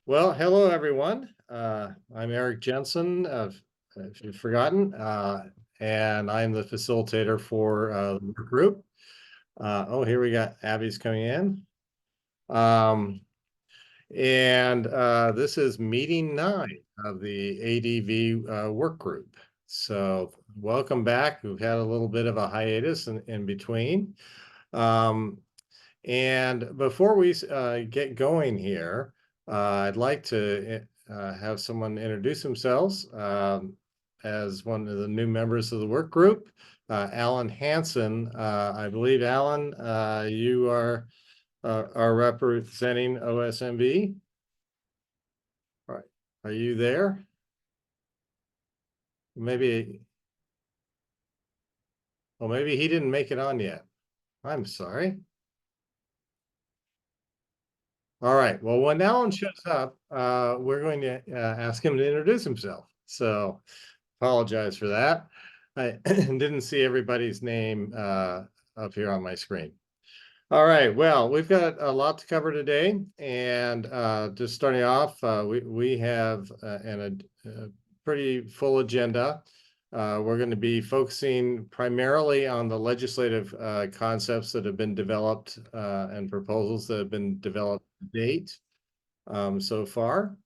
Well, hello everyone. I'm Eric Jensen, if you've forgotten, and I'm the facilitator for the work group. Oh, here we got Abby's coming in. Um, and this is meeting 9 of the ADV work group. So welcome back. We've had a little bit of a hiatus in between. Um, and before we get going here, I'd like to have someone introduce themselves as one of the new members of the work group. Alan Hansen, I believe, Alan, you are representing OSMB. All right. Are you there? Maybe, well, maybe he didn't make it on yet. I'm sorry. All right. Well, when Alan shows up, we're going to ask him to introduce himself. So apologize for that. I didn't see everybody's name up here on my screen. All right. Well, we've got a lot to cover today. And just starting off, we have a pretty full agenda. We're going to be focusing primarily on the legislative concepts that have been developed and proposals that have been developed to date so far.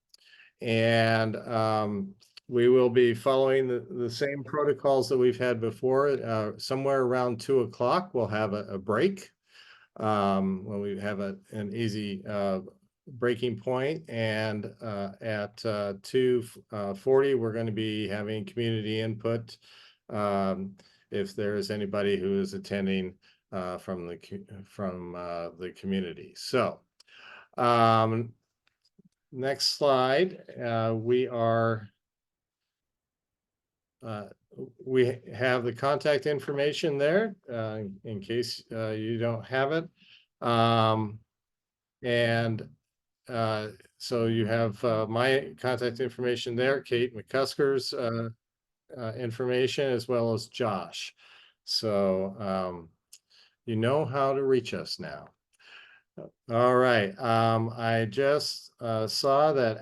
And we will be following the same protocols that we've had before. Somewhere around 2 o'clock, we'll have a break when we have an easy breaking point. And at 2:40, we're going to be having community input if there is anybody who is attending from the community. So next slide, we have the contact information there in case you don't have it. And so you have my contact information there, Kate McCusker's information, as well as Josh. So you know how to reach us now. All right. I just saw that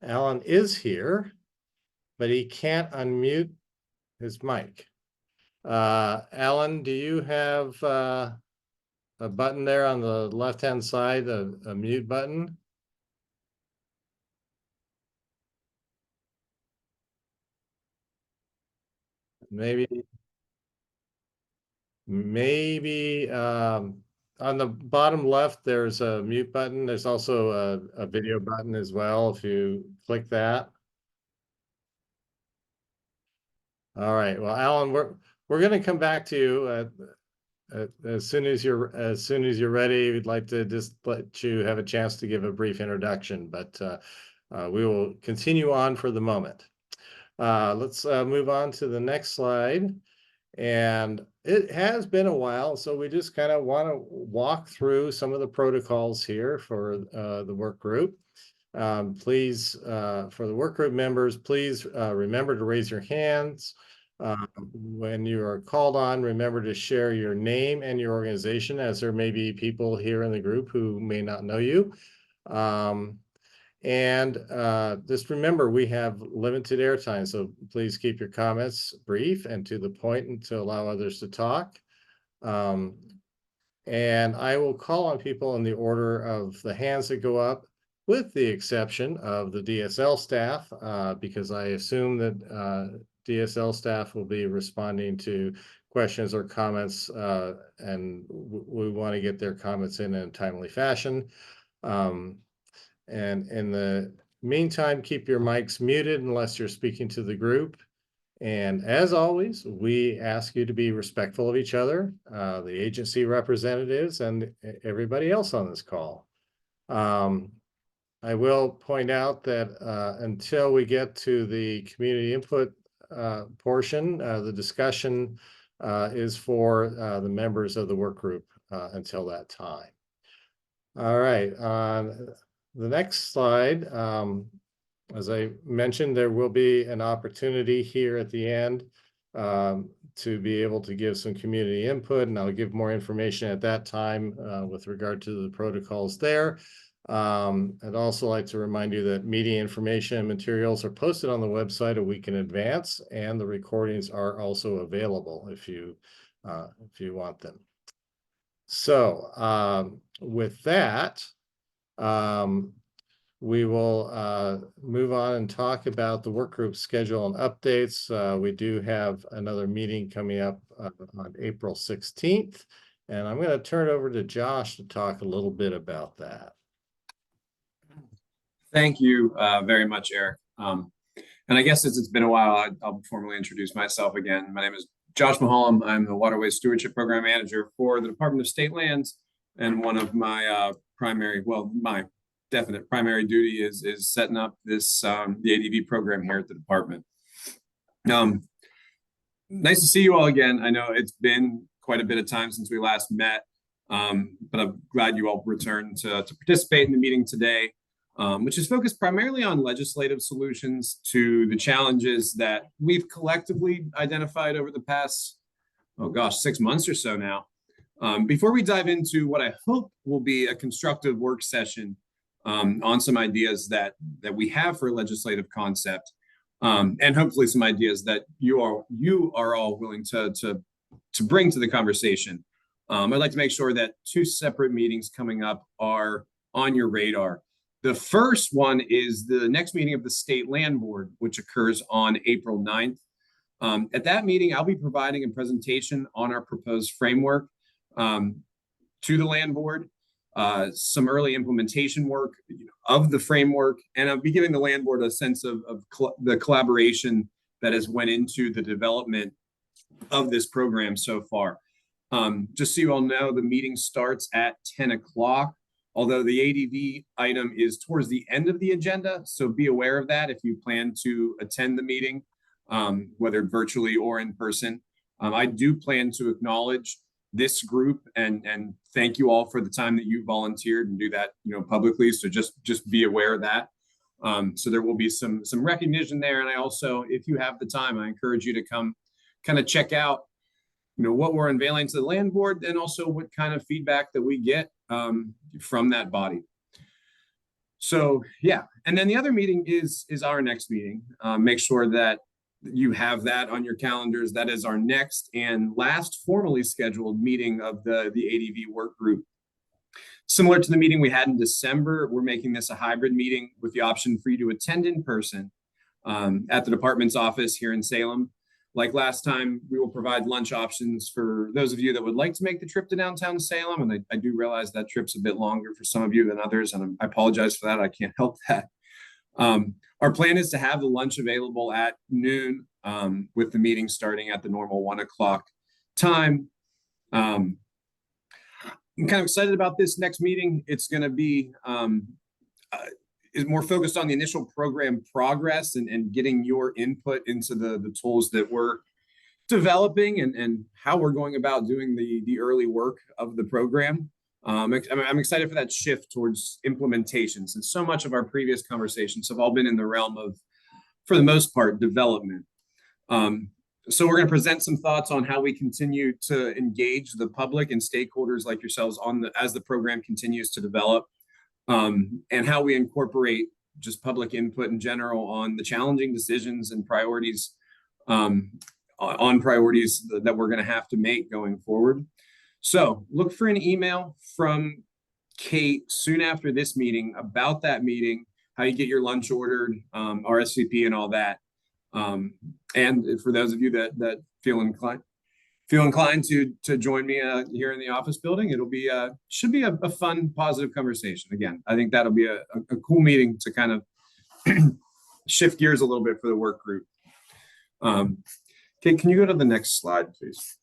Alan is here, but he can't unmute his mic. Alan, do you have a button there on the left-hand side, a mute button? Maybe on the bottom left, there's a mute button. There's also a video button as well, if you click that. All right. Well, Alan, we're going to come back to you as soon as you're ready. We'd like to just let you have a chance to give a brief introduction, but we will continue on for the moment. Let's move on to the next slide. And it has been a while, so we just kind of want to walk through some of the protocols here for the work group. Please, for the work group members, please remember to raise your hands. When you are called on, remember to share your name and your organization, as there may be people here in the group who may not know you. And just remember, we have limited airtime, so please keep your comments brief and to the point and to allow others to talk. And I will call on people in the order of the hands that go up, with the exception of the DSL staff, because I assume that DSL staff will be responding to questions or comments, and we want to get their comments in a timely fashion. And in the meantime, keep your mics muted unless you're speaking to the group. And as always, we ask you to be respectful of each other, the agency representatives, and everybody else on this call. I will point out that until we get to the community input portion, the discussion is for the members of the work group until that time. All right. The next slide, as I mentioned, there will be an opportunity here at the end to be able to give some community input, and I'll give more information at that time with regard to the protocols there. I'd also like to remind you that meeting information and materials are posted on the website a week in advance, and the recordings are also available if you want them. So with that, we will move on and talk about the work group schedule and updates. We do have another meeting coming up on April 16th, and I'm going to turn it over to Josh to talk a little bit about that. Thank you very much, Eric. And I guess since it's been a while, I'll formally introduce myself again. My name is Josh Mahalam. I'm the Waterways Stewardship Program Manager for the Department of State Lands, and one of my my definite primary duty is setting up this the ADV program here at the department. Nice to see you all again. I know it's been quite a bit of time since we last met, but I'm glad you all returned to participate in the meeting today, which is focused primarily on legislative solutions to the challenges that we've collectively identified over the past, 6 months or so now. Before we dive into what I hope will be a constructive work session on some ideas that we have for a legislative concept, and hopefully some ideas that you are all willing to bring to the conversation. I'd like to make sure that 2 separate meetings coming up are on your radar. The first one is the next meeting of the State Land Board, which occurs on April 9th. At that meeting, I'll be providing a presentation on our proposed framework to the Land Board, some early implementation work of the framework, and I'll be giving the Land Board a sense of the collaboration that has went into the development of this program so far. Just so you all know, the meeting starts at 10 o'clock, although the ADV item is towards the end of the agenda, so be aware of that if you plan to attend the meeting, whether virtually or in person. I do plan to acknowledge this group and thank you all for the time that you volunteered and do that publicly, so just be aware of that. So there will be some recognition there, and I also, if you have the time, I encourage you to come kind of check out what we're unveiling to the Land Board, and also what kind of feedback that we get from that body. So yeah, and then the other meeting is our next meeting. Make sure that you have that on your calendars. That is our next and last formally scheduled meeting of the ADV work group. Similar to the meeting we had in December, we're making this a hybrid meeting with the option for you to attend in person at the department's office here in Salem. Like last time, we will provide lunch options for those of you that would like to make the trip to downtown Salem. And I do realize that trip's a bit longer for some of you than others, and I apologize for that. I can't help that. Our plan is to have the lunch available at noon, with the meeting starting at the normal 1 o'clock time. I'm kind of excited about this next meeting. It's going to be is more focused on the initial program progress and getting your input into the tools that we're developing and how we're going about doing the early work of the program. I'm excited for that shift towards implementation, since so much of our previous conversations have all been in the realm of, for the most part, development. So we're going to present some thoughts on how we continue to engage the public and stakeholders like yourselves as the program continues to develop, and how we incorporate just public input in general on the challenging decisions and priorities, on priorities that we're going to have to make going forward. So look for an email from Kate soon after this meeting about that meeting, how you get your lunch ordered, RSVP and all that. And for those of you that feel inclined to join me here in the office building, it'll be should be a fun, positive conversation. Again, I think that'll be a cool meeting to kind of shift gears a little bit for the work group. Okay, can you go to the next slide, please?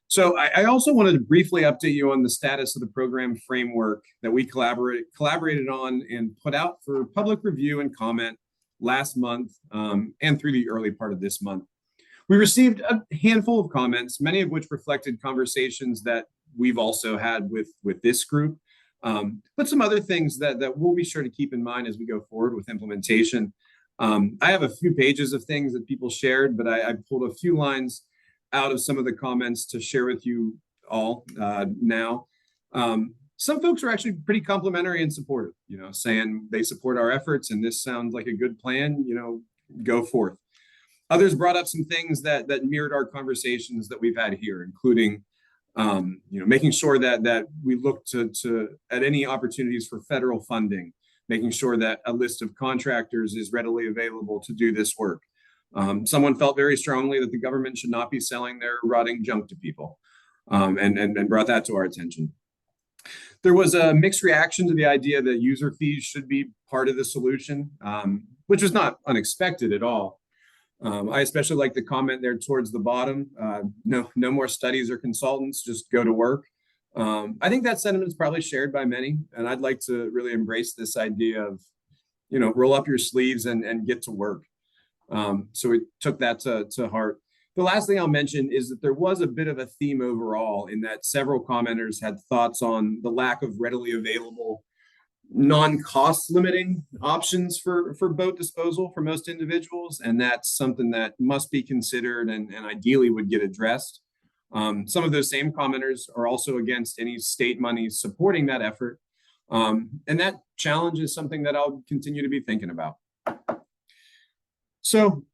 So I also wanted to briefly update you on the status of the program framework that we collaborated on and put out for public review and comment last month, and through the early part of this month. We received a handful of comments, many of which reflected conversations that we've also had with this group, but some other things that we'll be sure to keep in mind as we go forward with implementation. I have a few pages of things that people shared, but I pulled a few lines out of some of the comments to share with you all now. Some folks are actually pretty complimentary and supportive, saying they support our efforts and this sounds like a good plan, go forth. Others brought up some things that mirrored our conversations that we've had here, including making sure that we look to at any opportunities for federal funding, making sure that a list of contractors is readily available to do this work. Someone felt very strongly that the government should not be selling their rotting junk to people, and brought that to our attention. There was a mixed reaction to the idea that user fees should be part of the solution, which was not unexpected at all. I especially like the comment there towards the bottom. No more studies or consultants, just go to work. I think that sentiment is probably shared by many, and I'd like to really embrace this idea of, roll up your sleeves and get to work. So we took that to heart. The last thing I'll mention is that there was a bit of a theme overall in that several commenters had thoughts on the lack of readily available non-cost limiting options for boat disposal for most individuals, and that's something that must be considered and ideally would get addressed. Some of those same commenters are also against any state money supporting that effort, and that challenge is something that I'll continue to be thinking about. So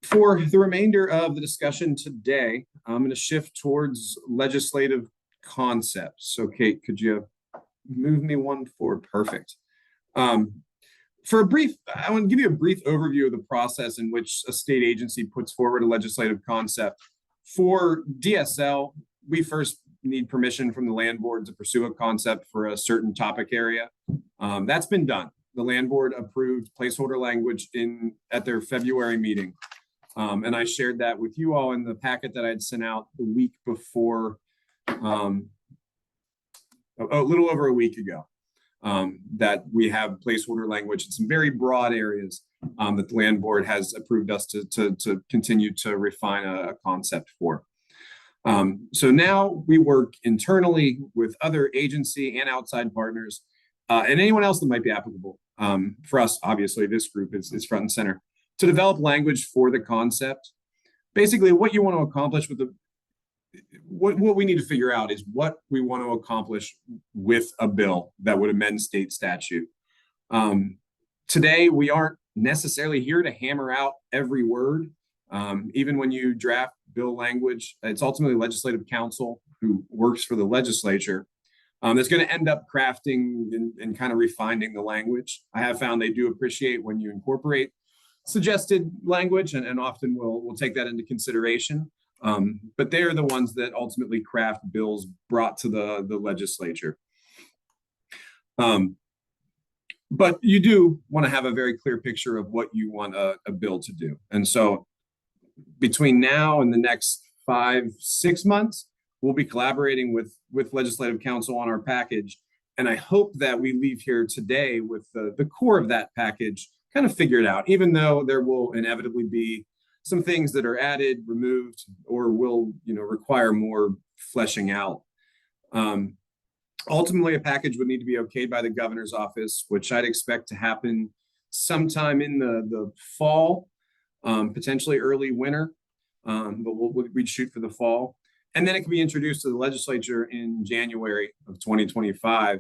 for the remainder of the discussion today, I'm going to shift towards legislative concepts. So Kate, could you move me one forward? Perfect. I want to give you a brief overview of the process in which a state agency puts forward a legislative concept. For DSL, we first need permission from the land board to pursue a concept for a certain topic area. That's been done. The land board approved placeholder language at their February meeting. And I shared that with you all in the packet that I'd sent out the week before, a little over a week ago, that we have placeholder language in some very broad areas that the land board has approved us to continue to refine a concept for. So now we work internally with other agency and outside partners, and anyone else that might be applicable. For us, obviously, this group is front and center to develop language for the concept. Basically, what you want to accomplish with what we need to figure out is what we want to accomplish with a bill that would amend state statute. Today, we aren't necessarily here to hammer out every word. Even when you draft bill language, it's ultimately legislative counsel who works for the legislature that's going to end up crafting and kind of refining the language. I have found they do appreciate when you incorporate suggested language, and often we'll take that into consideration. But they're the ones that ultimately craft bills brought to the legislature. But you do want to have a very clear picture of what you want a bill to do. And so between now and the next 5-6 months, we'll be collaborating with legislative counsel on our package. And I hope that we leave here today with the core of that package kind of figured out, even though there will inevitably be some things that are added, removed, or will require more fleshing out. Ultimately, a package would need to be okayed by the governor's office, which I'd expect to happen sometime in the fall, potentially early winter, but we'd shoot for the fall. And then it can be introduced to the legislature in January of 2025.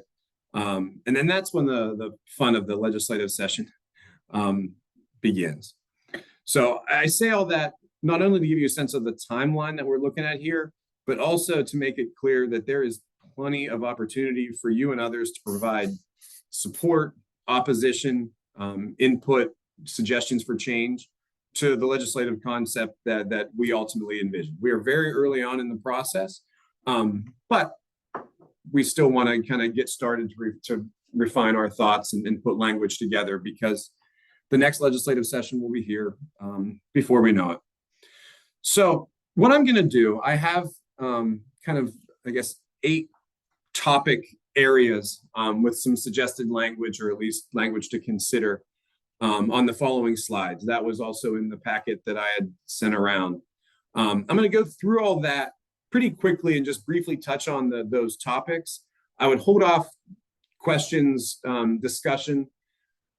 And then that's when the fun of the legislative session begins. So I say all that not only to give you a sense of the timeline that we're looking at here, but also to make it clear that there is plenty of opportunity for you and others to provide support, opposition, input, suggestions for change to the legislative concept that we ultimately envision. We are very early on in the process, but we still want to kind of get started to refine our thoughts and put language together, because the next legislative session will be here before we know it. So what I'm going to do, I have kind of, I guess, 8 topic areas with some suggested language, or at least language to consider on the following slides. That was also in the packet that I had sent around. I'm going to go through all that pretty quickly and just briefly touch on those topics. I would hold off questions, discussion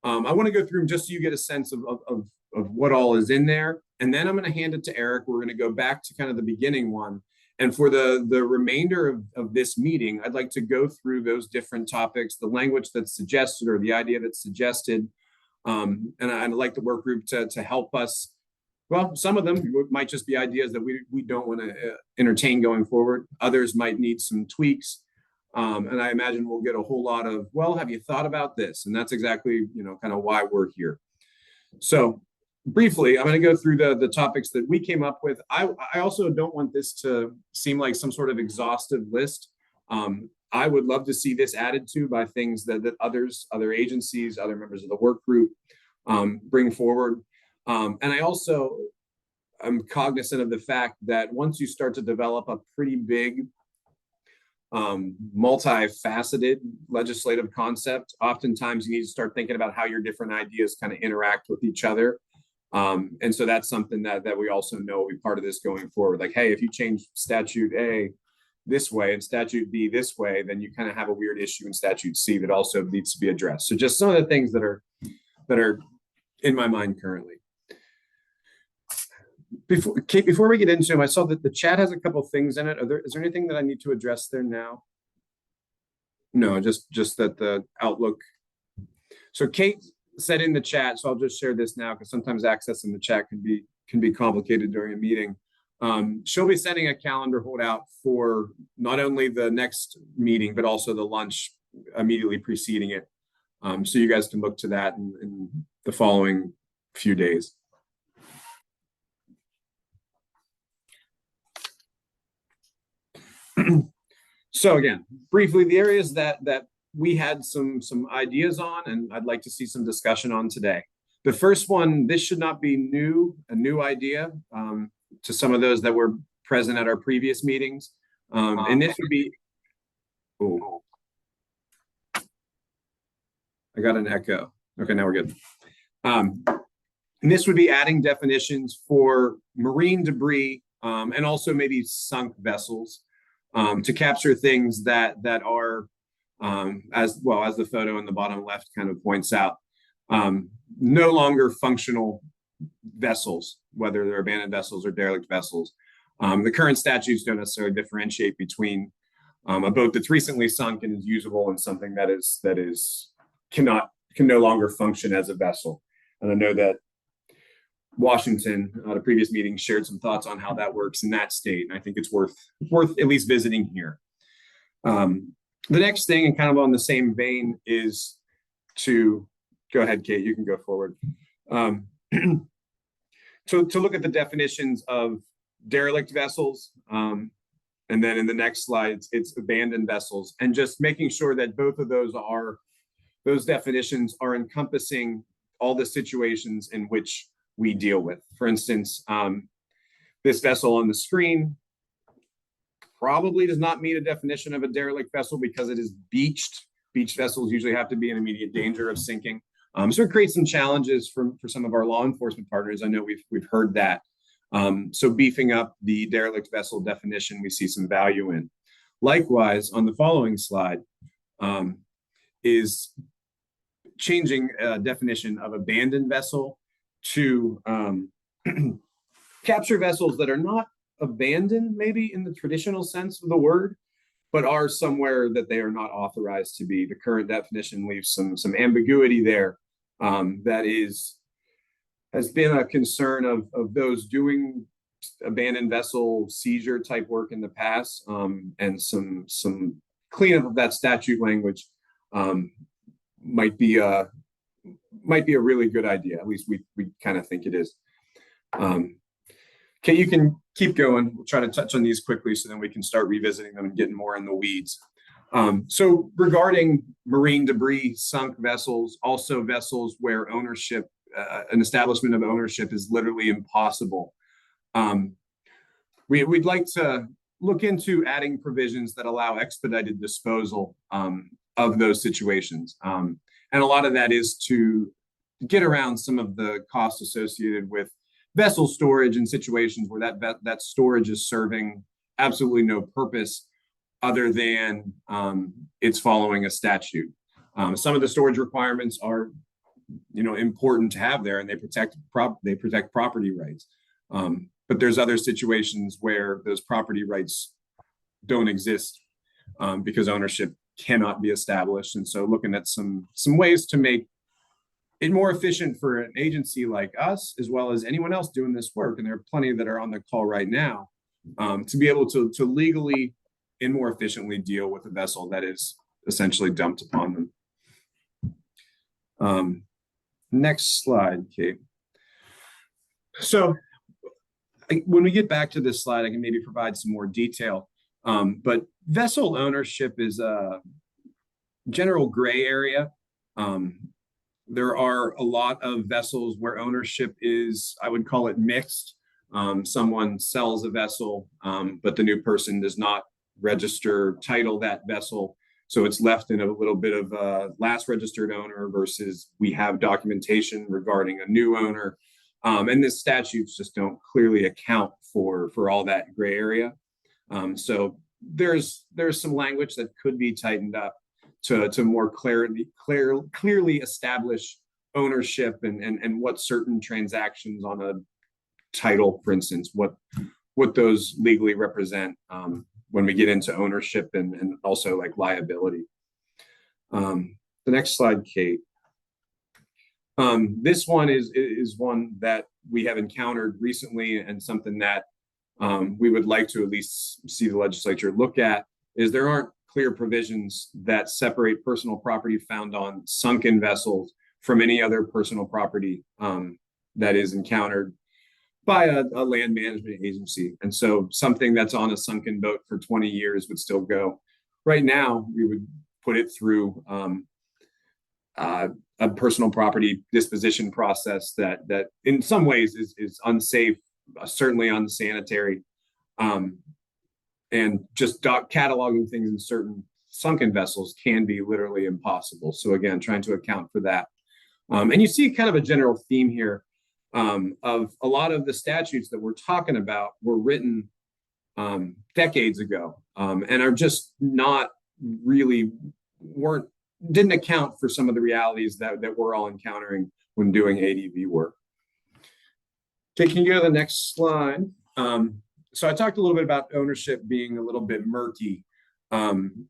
I want to go through them just so you get a sense of what all is in there. And then I'm going to hand it to Eric. We're going to go back to kind of the beginning one. And for the remainder of this meeting, I'd like to go through those different topics, the language that's suggested or the idea that's suggested. And I'd like the work group to help us. Well, some of them might just be ideas that we don't want to entertain going forward. Others might need some tweaks. And I imagine we'll get a whole lot of, well, have you thought about this? And that's exactly, kind of why we're here. So briefly, I'm going to go through the topics that we came up with. I also don't want this to seem like some sort of exhaustive list. I would love to see this added to by things that other agencies, other members of the work group bring forward. And I also am cognizant of the fact that once you start to develop a pretty big multifaceted legislative concept, oftentimes you need to start thinking about how your different ideas kind of interact with each other. And so that's something that we also know will be part of this going forward. Like, hey, if you change statute A this way and statute B this way, then you kind of have a weird issue in statute C that also needs to be addressed. So just some of the things that are in my mind currently. Before we get into them, I saw that the chat has a couple things in it. Is there anything that I need to address there now? No, just that the Outlook. So Kate said in the chat, so I'll just share this now because sometimes accessing the chat can be complicated during a meeting. She'll be sending a calendar holdout for not only the next meeting, but also the lunch immediately preceding it. So you guys can look to that in the following few days. So again, briefly, the areas that we had some ideas on and I'd like to see some discussion on today. The first one, this should not be a new idea to some of those that were present at our previous meetings. And this would be, oh, I got an echo. Okay, now we're good. And this would be adding definitions for marine debris and also maybe sunk vessels to capture things that are, as well as the photo in the bottom left kind of points out, no longer functional vessels, whether they're abandoned vessels or derelict vessels. The current statutes don't necessarily differentiate between a boat that's recently sunk and is usable and something that can no longer function as a vessel. And I know that Washington, at a previous meeting, shared some thoughts on how that works in that state, and I think it's worth at least visiting here. The next thing, and kind of on the same vein, is to go ahead, Kate. You can go forward. To look at the definitions of derelict vessels, and then in the next slide, it's abandoned vessels, and just making sure that both of those definitions are encompassing all the situations in which we deal with. For instance, this vessel on the screen probably does not meet a definition of a derelict vessel because it is beached. Beached vessels usually have to be in immediate danger of sinking. So it creates some challenges for some of our law enforcement partners. I know we've heard that. So beefing up the derelict vessel definition, we see some value in. Likewise, on the following slide, is changing a definition of abandoned vessel to capture vessels that are not abandoned, maybe in the traditional sense of the word, but are somewhere that they are not authorized to be. The current definition leaves some ambiguity there that has been a concern of those doing abandoned vessel seizure type work in the past, and some cleanup of that statute language might be a really good idea. At least we kind of think it is. Okay, you can keep going. We'll try to touch on these quickly so then we can start revisiting them and getting more in the weeds. So regarding marine debris, sunk vessels, also vessels where ownership, an establishment of ownership is literally impossible. We'd like to look into adding provisions that allow expedited disposal of those situations. And a lot of that is to get around some of the costs associated with vessel storage in situations where that storage is serving absolutely no purpose other than it's following a statute. Some of the storage requirements are important to have there, and they protect property rights. But there's other situations where those property rights don't exist because ownership cannot be established. And so looking at some ways to make it more efficient for an agency like us, as well as anyone else doing this work, and there are plenty that are on the call right now, to be able to legally and more efficiently deal with a vessel that is essentially dumped upon them. Next slide, Kate. So when we get back to this slide, I can maybe provide some more detail. But vessel ownership is a general gray area. There are a lot of vessels where ownership is, I would call it mixed. Someone sells a vessel, but the new person does not register title that vessel. So it's left in a little bit of a last registered owner versus we have documentation regarding a new owner. And the statutes just don't clearly account for all that gray area. So there's some language that could be tightened up to more clearly establish ownership and what certain transactions on a title, for instance, what those legally represent when we get into ownership and also like liability. The next slide, Kate. This one is one that we have encountered recently, and something that we would like to at least see the legislature look at is there aren't clear provisions that separate personal property found on sunken vessels from any other personal property that is encountered by a land management agency. And so something that's on a sunken boat for 20 years would still go. Right now, we would put it through a personal property disposition process that in some ways is unsafe, certainly unsanitary, and just cataloging things in certain sunken vessels can be literally impossible. So again, trying to account for that. And you see kind of a general theme here of a lot of the statutes that we're talking about were written decades ago and are just not really didn't account for some of the realities that we're all encountering when doing ADV work. Okay, can you go to the next slide? So I talked a little bit about ownership being a little bit murky.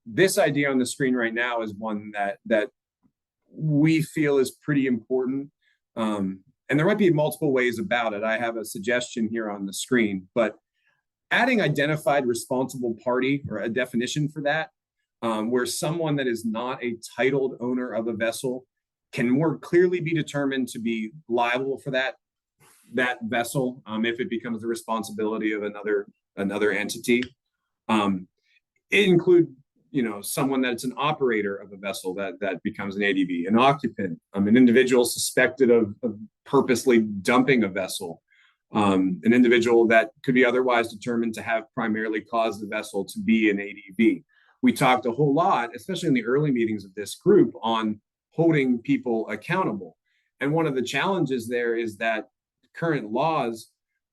This idea on the screen right now is one that we feel is pretty important. And there might be multiple ways about it. I have a suggestion here on the screen, but adding identified responsible party or a definition for that, where someone that is not a titled owner of a vessel can more clearly be determined to be liable for that vessel if it becomes the responsibility of another entity. It include someone that's an operator of a vessel that becomes an ADV, an occupant, an individual suspected of purposely dumping a vessel, an individual that could be otherwise determined to have primarily caused the vessel to be an ADV. We talked a whole lot, especially in the early meetings of this group, on holding people accountable. And one of the challenges there is that current laws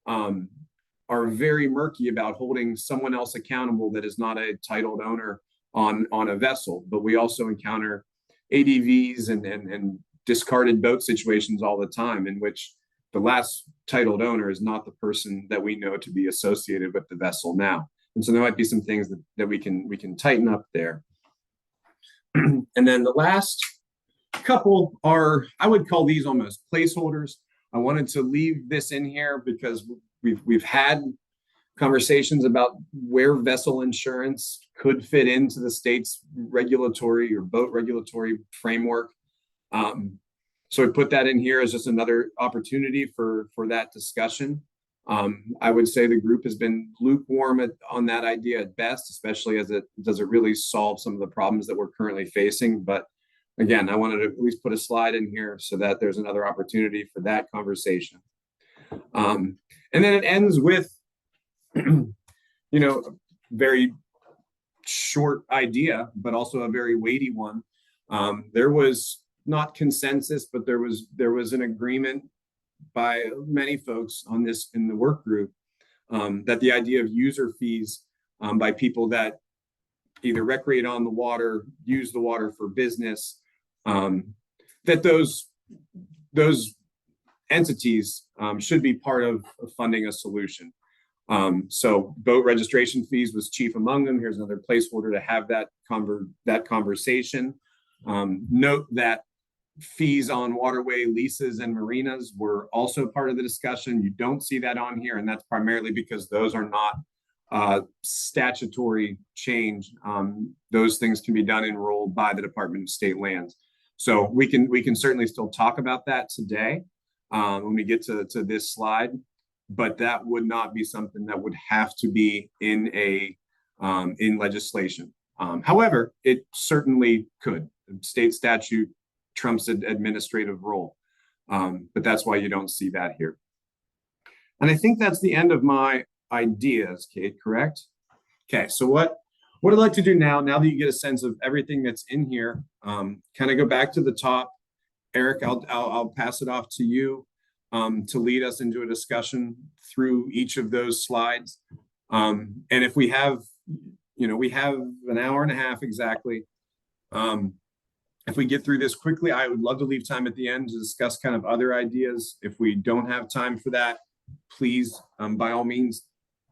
are very murky about holding someone else accountable that is not a titled owner on a vessel. But we also encounter ADVs and discarded boat situations all the time in which the last titled owner is not the person that we know to be associated with the vessel now. And so there might be some things that we can tighten up there. And then the last couple are, I would call these almost placeholders. I wanted to leave this in here because we've had conversations about where vessel insurance could fit into the state's regulatory or boat regulatory framework. So I put that in here as just another opportunity for that discussion. I would say the group has been lukewarm on that idea at best, especially as it doesn't really solve some of the problems that we're currently facing. But again, I wanted to at least put a slide in here so that there's another opportunity for that conversation. And then it ends with, very short idea, but also a very weighty one. There was not consensus, but there was an agreement by many folks on this in the work group that the idea of user fees by people that either recreate on the water, use the water for business, that those those entities should be part of funding a solution. So boat registration fees was chief among them. Here's another placeholder to have that conversation. Note that fees on waterway leases and marinas were also part of the discussion. You don't see that on here, and that's primarily because those are not statutory change. Those things can be done in rule by the Department of State Lands. So we can certainly still talk about that today when we get to this slide, but that would not be something that would have to be in legislation. However, it certainly could. State statute trumps an administrative role, but that's why you don't see that here. And I think that's the end of my ideas, Kate, correct? Okay, so what I'd like to do now that you get a sense of everything that's in here, kind of go back to the top. Eric, I'll pass it off to you to lead us into a discussion through each of those slides. And if we have, we have an hour and a half exactly. If we get through this quickly, I would love to leave time at the end to discuss kind of other ideas. If we don't have time for that, please, by all means,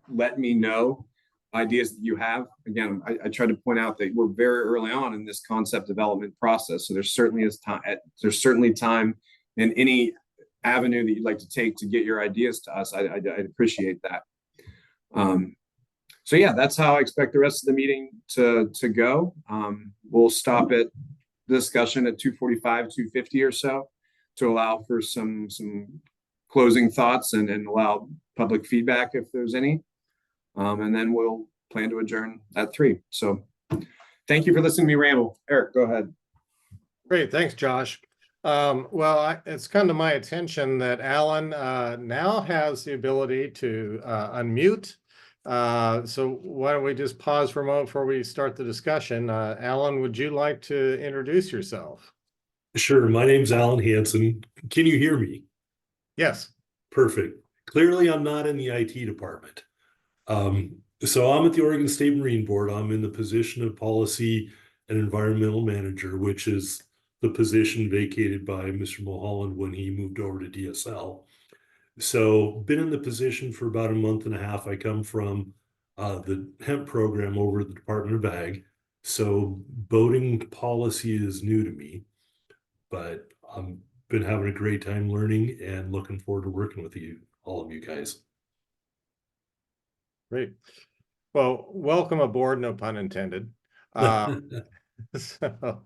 let me know ideas that you have. Again, I try to point out that we're very early on in this concept development process. So there certainly is time. There's certainly time in any avenue that you'd like to take to get your ideas to us. I'd appreciate that. So yeah, that's how I expect the rest of the meeting to go. We'll stop at discussion at 2:45, 2:50 or so to allow for some closing thoughts and allow public feedback if there's any. And then we'll plan to adjourn at 3. So thank you for listening to me ramble. Eric, go ahead. Great, thanks, Josh. It's come to my attention that Alan now has the ability to unmute. So why don't we just pause for a moment before we start the discussion? Alan, would you like to introduce yourself? Sure. My name's Alan Hansen. Can you hear me? Yes. Perfect. Clearly, I'm not in the IT department. So I'm at the Oregon State Marine Board. I'm in the position of policy and environmental manager, which is the position vacated by Mr. Mulholland when he moved over to DSL. So been in the position for about a month and a half. I come from the hemp program over at the Department of Ag. So boating policy is new to me, but I've been having a great time learning and looking forward to working with you, all of you guys. Great. Well, welcome aboard, no pun intended. So,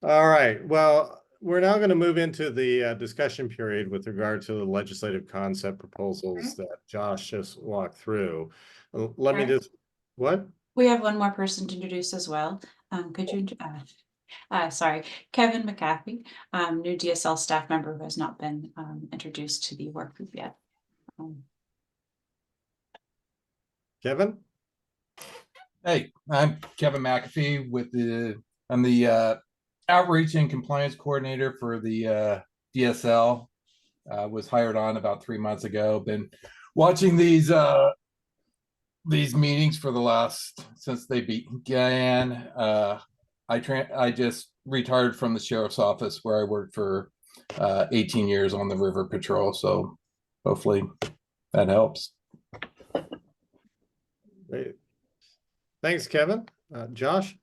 all right. Well, we're now going to move into the discussion period with regard to the legislative concept proposals that Josh just walked through. Let me just, what? We have one more person to introduce as well. Could you, sorry, Kevin McAfee, new DSL staff member who has not been introduced to the work group yet. Kevin? Hey, I'm Kevin McAfee I'm the outreach and compliance coordinator for the DSL. Was hired on about 3 months ago. Been watching these meetings for since they began. I just retired from the sheriff's office where I worked for 18 years on the river patrol. So hopefully that helps. Great. Thanks, Kevin. Josh?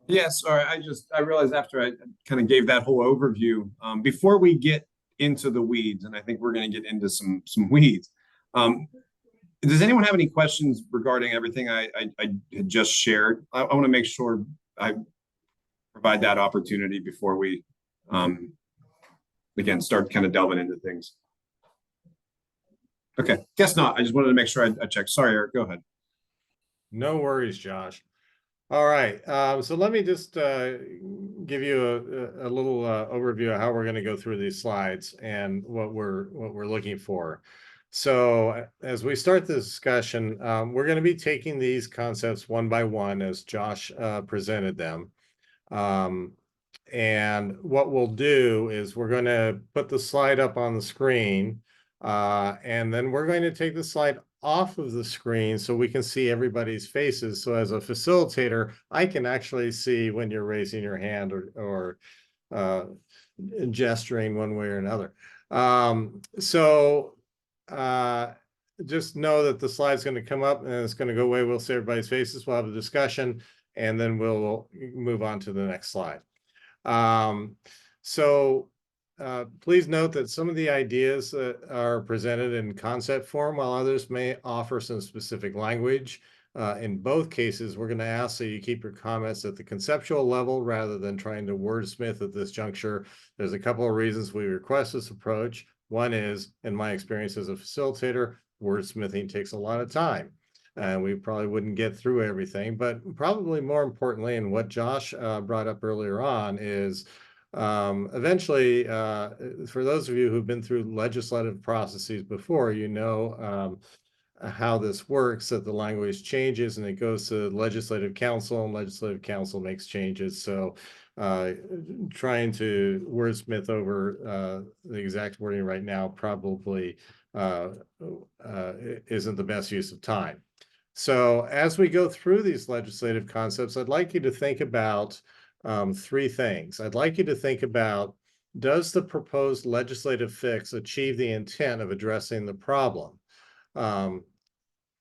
Yes, all right. I realized after I kind of gave that whole overview, before we get into the weeds, and I think we're going to get into some weeds. Does anyone have any questions regarding everything I had just shared? I want to make sure I provide that opportunity before we, again, start kind of delving into things. Okay, guess not. I just wanted to make sure I checked. Sorry, Eric, go ahead. No worries, Josh. All right, so let me just give you a little overview of how we're going to go through these slides and what we're looking for. So as we start the discussion, we're going to be taking these concepts one by one as Josh presented them. And what we'll do is we're going to put the slide up on the screen, and then we're going to take the slide off of the screen so we can see everybody's faces. So as a facilitator, I can actually see when you're raising your hand or gesturing one way or another. Just know that the slide's going to come up and it's going to go away. We'll see everybody's faces. We'll have a discussion, and then we'll move on to the next slide. Please note that some of the ideas that are presented in concept form, while others may offer some specific language. In both cases, we're going to ask that you keep your comments at the conceptual level rather than trying to wordsmith at this juncture. There's a couple of reasons we request this approach. One is, in my experience as a facilitator, wordsmithing takes a lot of time, and we probably wouldn't get through everything. But probably more importantly, and what Josh brought up earlier on, is eventually, for those of you who've been through legislative processes before, you know how this works, that the language changes and it goes to legislative council, and legislative council makes changes. So trying to wordsmith over the exact wording right now probably isn't the best use of time. So as we go through these legislative concepts, I'd like you to think about three things. I'd like you to think about, does the proposed legislative fix achieve the intent of addressing the problem?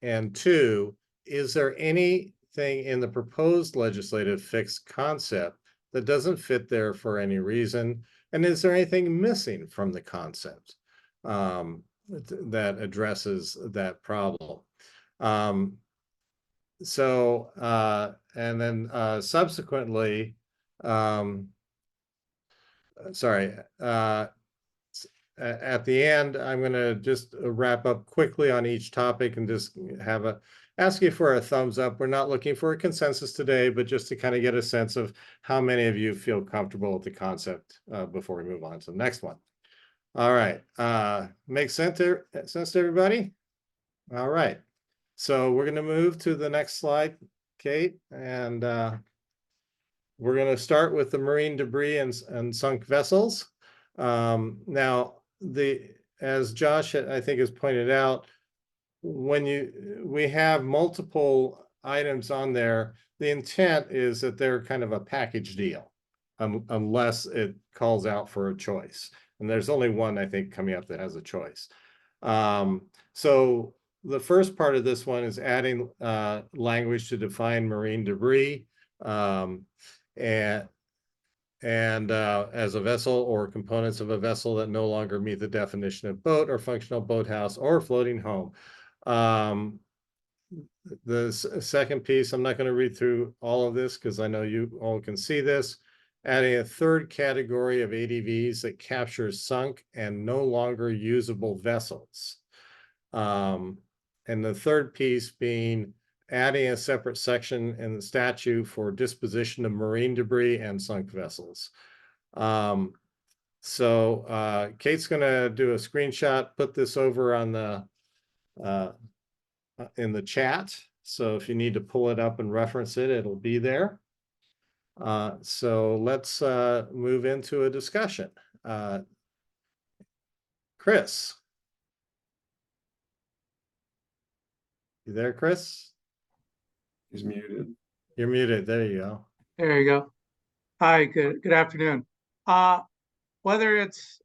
And two, is there anything in the proposed legislative fix concept that doesn't fit there for any reason? And is there anything missing from the concept that addresses that problem? And then subsequently, at the end, I'm going to just wrap up quickly on each topic and just ask you for a thumbs up. We're not looking for a consensus today, but just to kind of get a sense of how many of you feel comfortable with the concept before we move on to the next one. All right. Makes sense to everybody? All right. So we're going to move to the next slide, Kate, and we're going to start with the marine debris and sunk vessels. Now, as Josh, I think, has pointed out, when we have multiple items on there, the intent is that they're kind of a package deal, unless it calls out for a choice. And there's only one, I think, coming up that has a choice. So the first part of this one is adding language to define marine debris. And as a vessel or components of a vessel that no longer meet the definition of boat or functional boathouse or floating home. The second piece, I'm not going to read through all of this because I know you all can see this. Adding a third category of ADVs that captures sunk and no longer usable vessels. And the third piece being adding a separate section in the statute for disposition of marine debris and sunk vessels. Kate's going to do a screenshot, put this over on the in the chat. So if you need to pull it up and reference it, it'll be there. So let's move into a discussion. Chris. You there, Chris? He's muted. You're muted. There you go. There you go. Hi, good afternoon. Whether it's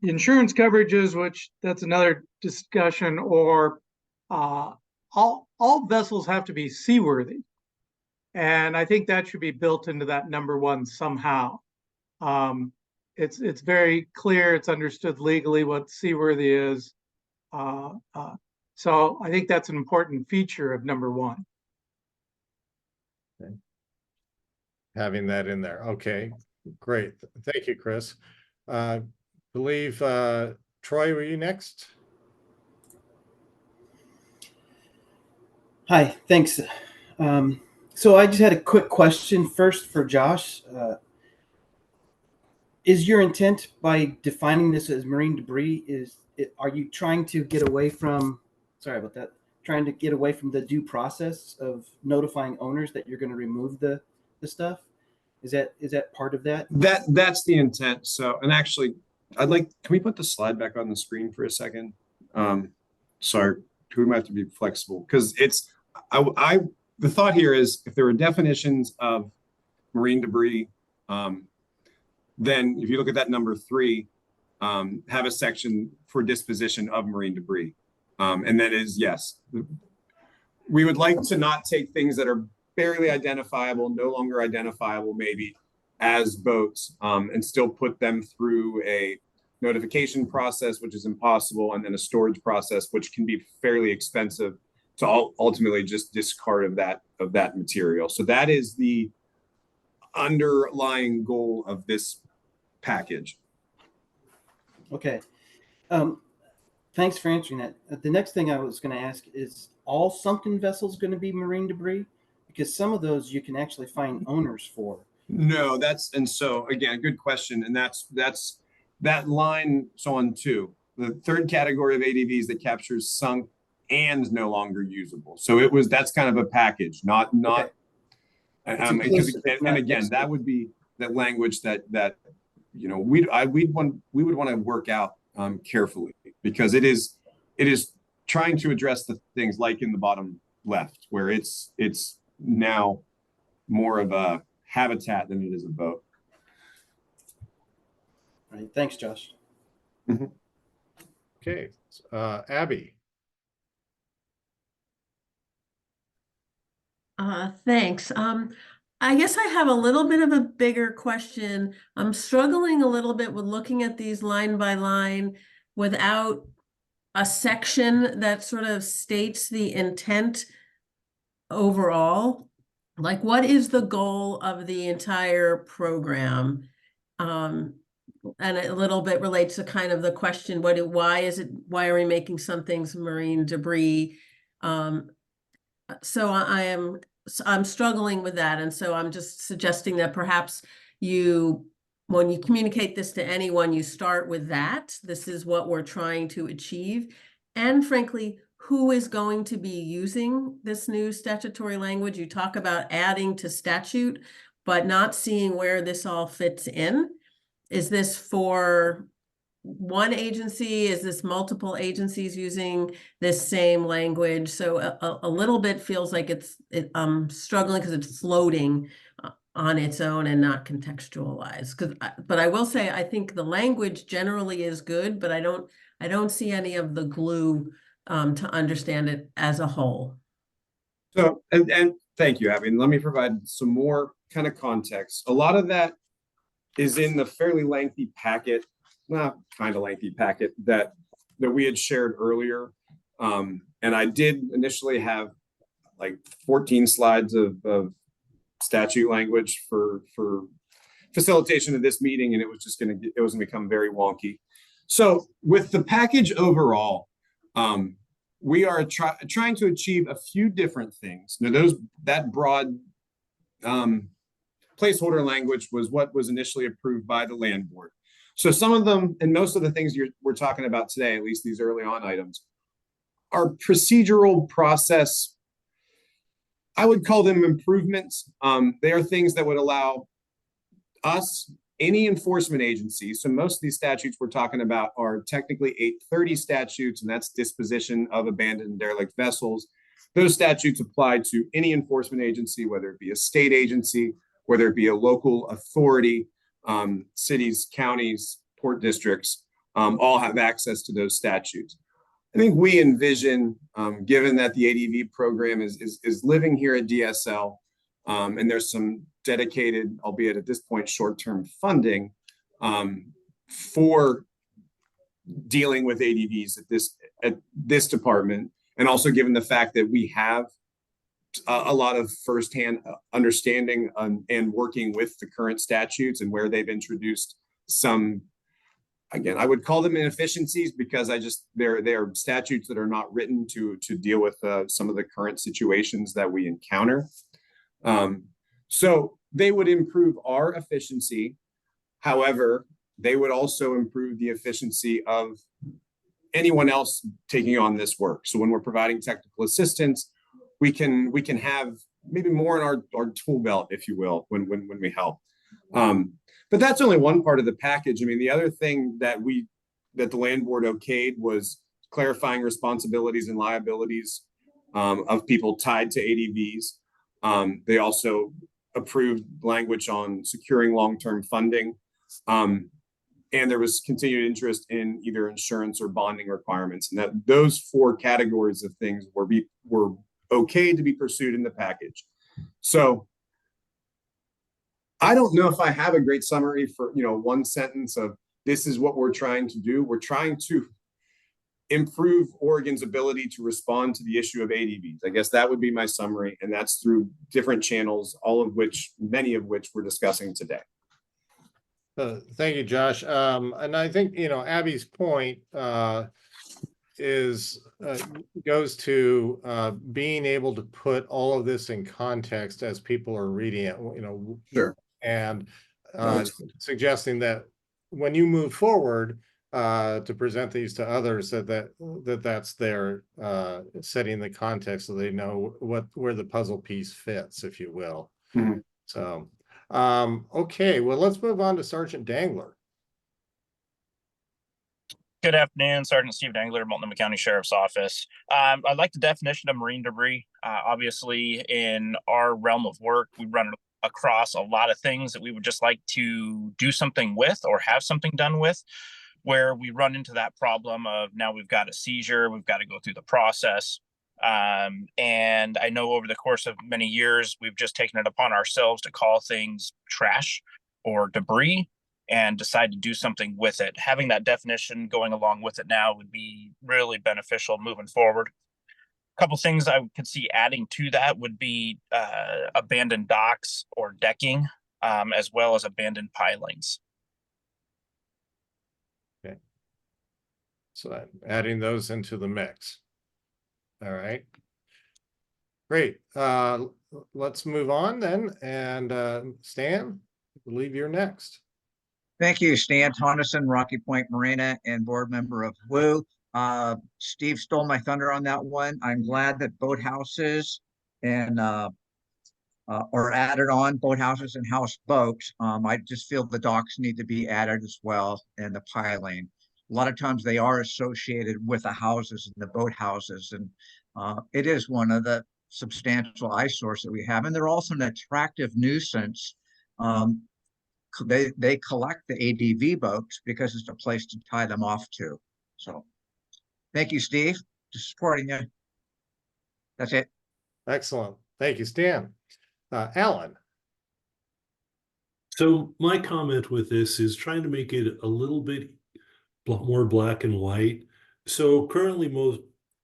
insurance coverages, which that's another discussion, or all vessels have to be seaworthy. And I think that should be built into that number one somehow. It's very clear, it's understood legally what seaworthy is. So I think that's an important feature of number one. Okay. Having that in there. Okay, great. Thank you, Chris. Believe Troy, were you next? Hi, thanks. So I just had a quick question first for Josh. Is your intent by defining this as marine debris, are you trying to get away from, sorry about that, trying to get away from the due process of notifying owners that you're going to remove the stuff? Is that part of that? That's the intent. So, and actually, can we put the slide back on the screen for a second? Sorry, we might have to be flexible because the thought here is if there are definitions of marine debris, then if you look at that number 3, have a section for disposition of marine debris. And that is, yes, we would like to not take things that are barely identifiable, no longer identifiable maybe, as boats, and still put them through a notification process, which is impossible, and then a storage process, which can be fairly expensive to ultimately just discard of that material. So that is the underlying goal of this package. Okay. Thanks for answering that. The next thing I was going to ask is, all sunken vessels going to be marine debris? Because some of those you can actually find owners for. No, and so again, good question. And that's that line, so on 2, the third category of ADVs that captures sunk and no longer usable. So that's kind of a package, not, Okay. because, and again, that would be that language that, you know, we would want to work out carefully, because it is trying to address the things like in the bottom left, where it's now more of a habitat than it is a boat. All right. Thanks, Josh. Okay, Abby. Thanks. I guess I have a little bit of a bigger question. I'm struggling a little bit with looking at these line by line without a section that sort of states the intent overall. Like, what is the goal of the entire program? And a little bit relates to kind of the question, why are we making some things marine debris? So I'm struggling with that. And so I'm just suggesting that perhaps when you communicate this to anyone, you start with that. This is what we're trying to achieve. And frankly, who is going to be using this new statutory language? You talk about adding to statute, but not seeing where this all fits in. Is this for one agency? Is this multiple agencies using this same language? So a little bit feels like I'm struggling because it's floating on its own and not contextualized. But I will say, I think the language generally is good, but I don't see any of the glue to understand it as a whole. So, and thank you, Abby. And let me provide some more kind of context. A lot of that is in the fairly lengthy packet, not kind of lengthy packet that we had shared earlier. And I did initially have like 14 slides of statute language for facilitation of this meeting, and it was gonna become very wonky. So with the package overall, we are trying to achieve a few different things. Now, that broad placeholder language was what was initially approved by the land board. So some of them, and most of the things we're talking about today, at least these early on items, are procedural process. I would call them improvements. They are things that would allow us, any enforcement agency. So most of these statutes we're talking about are technically 830 statutes, and that's disposition of abandoned and derelict vessels. Those statutes apply to any enforcement agency, whether it be a state agency, whether it be a local authority, cities, counties, port districts, all have access to those statutes. I think we envision, given that the ADV program is living here at DSL, and there's some dedicated, albeit at this point, short-term funding for dealing with ADVs at this department, and also given the fact that we have a lot of firsthand understanding and working with the current statutes and where they've introduced some, again, I would call them inefficiencies, because they're statutes that are not written to deal with some of the current situations that we encounter. So they would improve our efficiency. However, they would also improve the efficiency of anyone else taking on this work. So when we're providing technical assistance, we can have maybe more in our tool belt, if you will, when we help. But that's only one part of the package. I mean, the other thing that the land board okayed was clarifying responsibilities and liabilities of people tied to ADVs. They also approved language on securing long-term funding And there was continued interest in either insurance or bonding requirements, and that those 4 categories of things were okay to be pursued in the package. So I don't know if I have a great summary for, one sentence of this is what we're trying to do. We're trying to improve Oregon's ability to respond to the issue of ADVs. I guess that would be my summary, and that's through different channels, many of which we're discussing today. Thank you, Josh. And I think, Abby's point goes to being able to put all of this in context as people are reading it, Sure. And suggesting that when you move forward to present these to others, that's their setting the context so they know where the puzzle piece fits, if you will. Mm-hmm. So okay, well, let's move on to Sergeant Dangler. Good afternoon, Sergeant Steve Dangler, Multnomah County Sheriff's Office. I'd like the definition of marine debris. Obviously, in our realm of work, we run across a lot of things that we would just like to do something with or have something done with, where we run into that problem of now we've got a seizure, we've got to go through the process. And I know over the course of many years, we've just taken it upon ourselves to call things trash or debris and decide to do something with it. Having that definition going along with it now would be really beneficial moving forward. A couple things I could see adding to that would be abandoned docks or decking, as well as abandoned pilings. Okay. So adding those into the mix. All right. Great. Let's move on then. And Stan, I believe you're next. Thank you, Stan Tonneson, Rocky Point Marina, and board member of WU. Steve stole my thunder on that one. I'm glad that boathouses and are added on, boathouses and houseboats. I just feel the docks need to be added as well, and the piling. A lot of times they are associated with the houses and the boathouses, and it is one of the substantial eyesores that we have, and they're also an attractive nuisance. They collect the ADV boats because it's a place to tie them off to. So thank you, Steve, for supporting you. That's it. Excellent. Thank you, Stan. Alan. So my comment with this is trying to make it a little bit more black and white. So currently most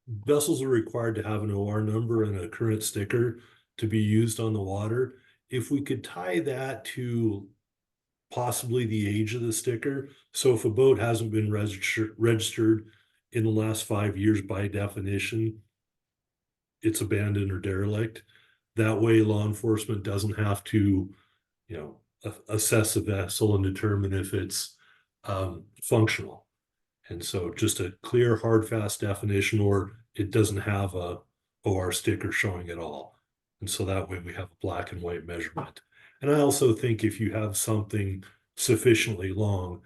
vessels are required to have an OR number and a current sticker to be used on the water. If we could tie that to possibly the age of the sticker. So if a boat hasn't been registered in the last 5 years, by definition, it's abandoned or derelict. That way law enforcement doesn't have to, assess a vessel and determine if it's functional. And so just a clear, hard, fast definition, or it doesn't have a OR sticker showing at all. And so that way we have a black and white measurement. And I also think if you have something sufficiently long,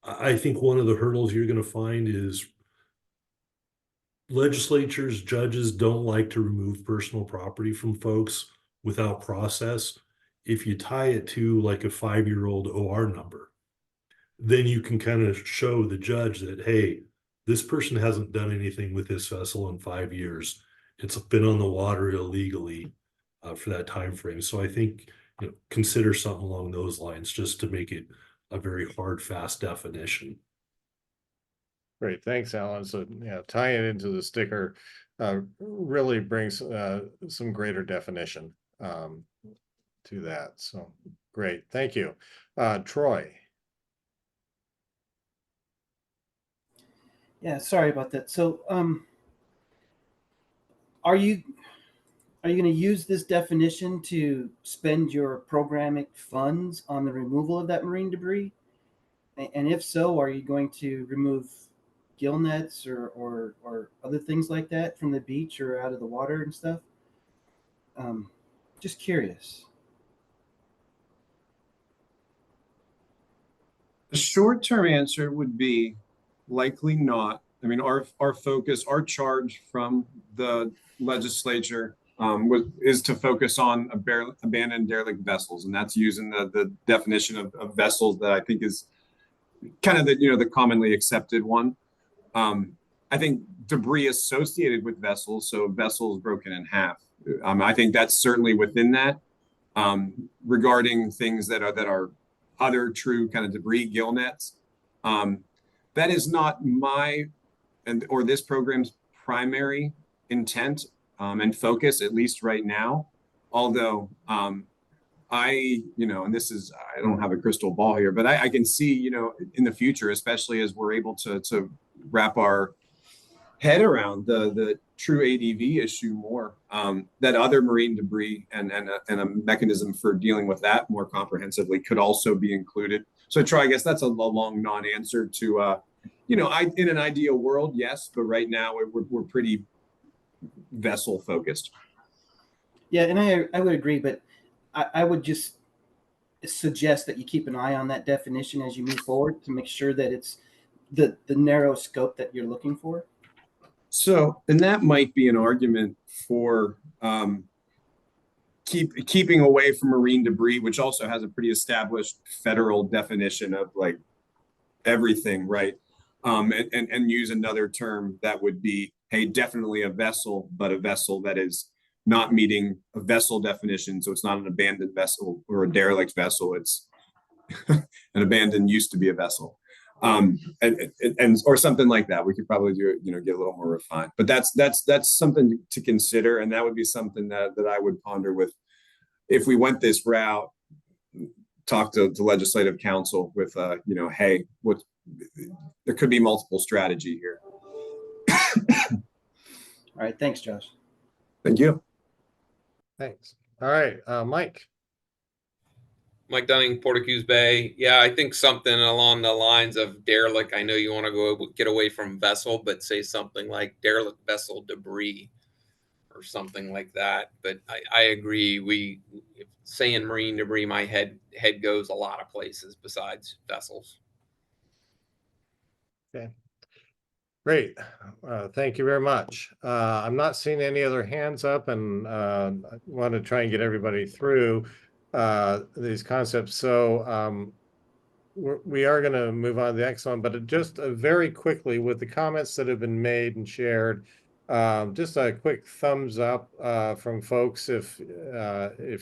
I think one of the hurdles you're going to find is legislatures, judges don't like to remove personal property from folks without process. If you tie it to like a 5-year-old OR number, then you can kind of show the judge that, hey, this person hasn't done anything with this vessel in 5 years. It's been on the water illegally for that time frame. So I think consider something along those lines just to make it a very hard, fast definition. Great, thanks, Alan. So tying it into the sticker really brings some greater definition to that. So great, thank you. Troy. Yeah, sorry about that. So are you going to use this definition to spend your programmatic funds on the removal of that marine debris? And if so, are you going to remove gill nets or other things like that from the beach or out of the water and stuff? Just curious. The short-term answer would be likely not. I mean, our focus, our charge from the legislature is to focus on abandoned derelict vessels, and that's using the definition of vessels that I think is kind of the commonly accepted one. I think debris associated with vessels, so vessels broken in half. I think that's certainly within that. Regarding things that are other true kind of debris gill nets, that is not my or this program's primary intent and focus, at least right now. Although I don't have a crystal ball here, but I can see, in the future, especially as we're able to wrap our head around the true ADV issue more, that other marine debris and a mechanism for dealing with that more comprehensively could also be included. So Troy, I guess that's a long non-answer to, in an ideal world, yes, but right now we're pretty vessel focused. Yeah, and I would agree, but I would just suggest that you keep an eye on that definition as you move forward to make sure that it's the narrow scope that you're looking for. So, and that might be an argument for keeping away from marine debris, which also has a pretty established federal definition of like everything, right? And use another term that would be, hey, definitely a vessel, but a vessel that is not meeting a vessel definition. So it's not an abandoned vessel or a derelict vessel. It's an abandoned used to be a vessel. And or something like that. We could probably do it, get a little more refined, but that's something to consider. And that would be something that I would ponder with, if we went this route, talk to the legislative council with, hey, there could be multiple strategy here. All right. Thanks, Josh. Thank you. Thanks. All right, Mike. Mike Dunning, Portuguese Bay. Yeah, I think something along the lines of derelict. I know you want to go get away from vessel, but say something like derelict vessel debris or something like that. But I agree. Saying marine debris, my head goes a lot of places besides vessels. Okay. Great. Thank you very much. I'm not seeing any other hands up, and I want to try and get everybody through these concepts. So we are going to move on to the next one, but just very quickly with the comments that have been made and shared, just a quick thumbs up from folks if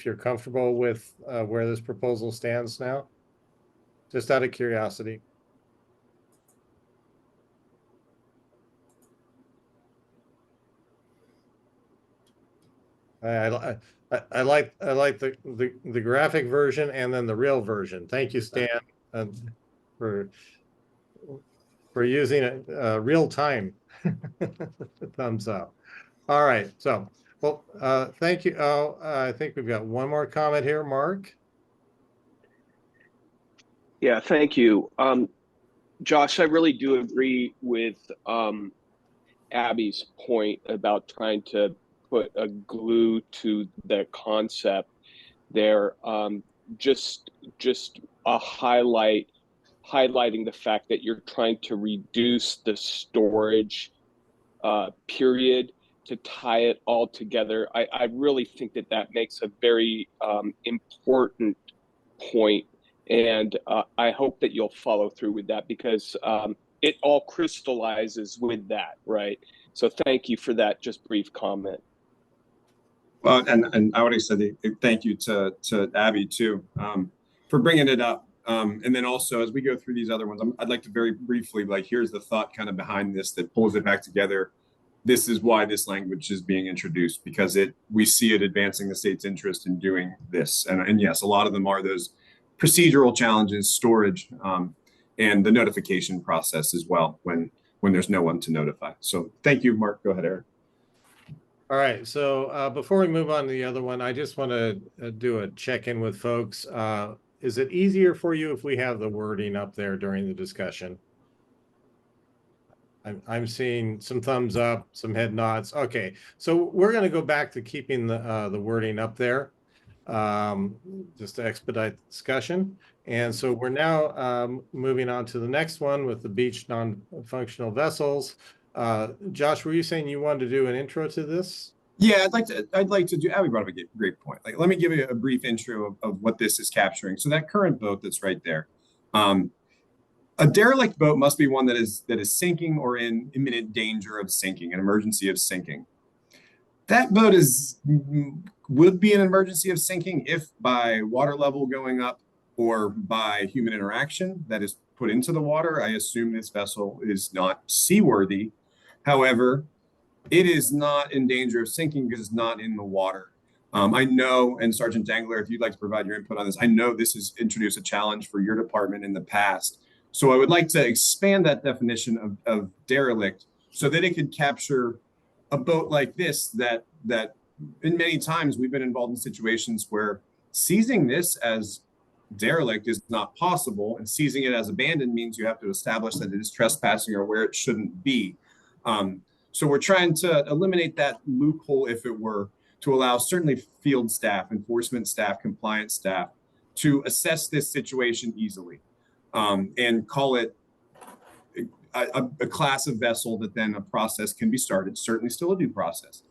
you're comfortable with where this proposal stands now, just out of curiosity. I like the graphic version and then the real version. Thank you, Stan, for using it real time. Thumbs up. All right. So, well, thank you. Oh, I think we've got one more comment here, Mark. Yeah, thank you. Josh, I really do agree with Abby's point about trying to put a glue to the concept there. Just a highlighting the fact that you're trying to reduce the storage period to tie it all together. I really think that makes a very important point, and I hope that you'll follow through with that, because it all crystallizes with that, right? So thank you for that just brief comment. Well, and I already said thank you to Abby too, for bringing it up. And then also, as we go through these other ones, I'd like to very briefly, here's the thought kind of behind this that pulls it back together. This is why this language is being introduced, because we see it advancing the state's interest in doing this. And yes, a lot of them are those procedural challenges, storage, and the notification process as well when there's no one to notify. So thank you, Mark. Go ahead, Eric. All right. So before we move on to the other one, I just want to do a check-in with folks. Is it easier for you if we have the wording up there during the discussion? I'm seeing some thumbs up, some head nods. Okay, so we're going to go back to keeping the wording up there, just to expedite the discussion. And so we're now moving on to the next one with the beach non-functional vessels. Josh, were you saying you wanted to do an intro to this? Yeah, I'd like to do, Abby brought up a great point. Like, let me give you a brief intro of what this is capturing. So that current boat that's right there, a derelict boat must be one that is sinking or in imminent danger of sinking, an emergency of sinking. That boat would be an emergency of sinking if by water level going up or by human interaction that is put into the water. I assume this vessel is not seaworthy. However, it is not in danger of sinking because it's not in the water. I know, and Sergeant Dangler, if you'd like to provide your input on this, I know this has introduced a challenge for your department in the past. So I would like to expand that definition of derelict so that it could capture a boat like this that in many times we've been involved in situations where seizing this as derelict is not possible, and seizing it as abandoned means you have to establish that it is trespassing or where it shouldn't be. So we're trying to eliminate that loophole, if it were, to allow certainly field staff, enforcement staff, compliance staff to assess this situation easily, and call it a class of vessel that then a process can be started, certainly still a due process,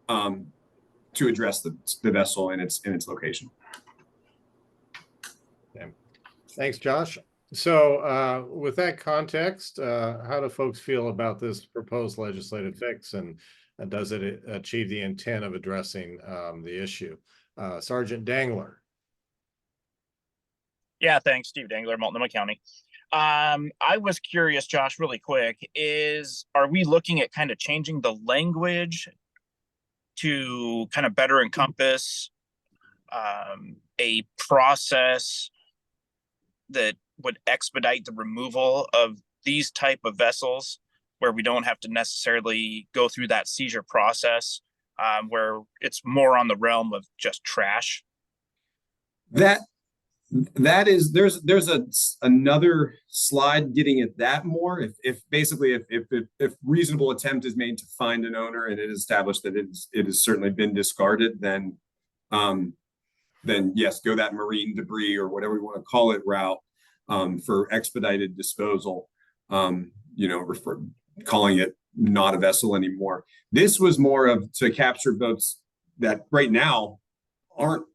to address the vessel in its location. Okay. Thanks, Josh. So with that context, how do folks feel about this proposed legislative fix, and does it achieve the intent of addressing the issue? Sergeant Dangler. Yeah, thanks, Steve Dangler, Multnomah County. I was curious, Josh, really quick, are we looking at kind of changing the language to kind of better encompass a process that would expedite the removal of these type of vessels, where we don't have to necessarily go through that seizure process, where it's more on the realm of just trash? That is, there's another slide getting at that more. If reasonable attempt is made to find an owner and it is established that it has certainly been discarded, then yes, go that marine debris or whatever we want to call it route, for expedited disposal. Calling it not a vessel anymore. This was more of to capture boats that right now aren't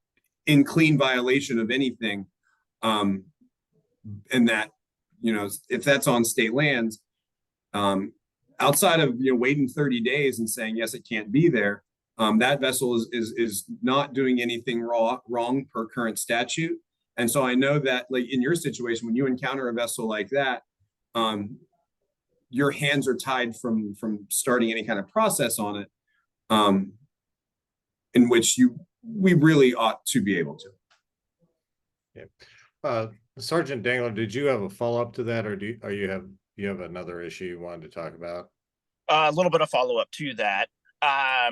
in clean violation of anything, and that, if that's on state lands, outside of waiting 30 days and saying yes, it can't be there, that vessel is not doing anything wrong per current statute. And so I know that, like, in your situation, when you encounter a vessel like that, your hands are tied from starting any kind of process on it, in which we really ought to be able to. Yeah. Sergeant Dangler, did you have a follow-up to that, or you have another issue you wanted to talk about? A little bit of follow-up to that. I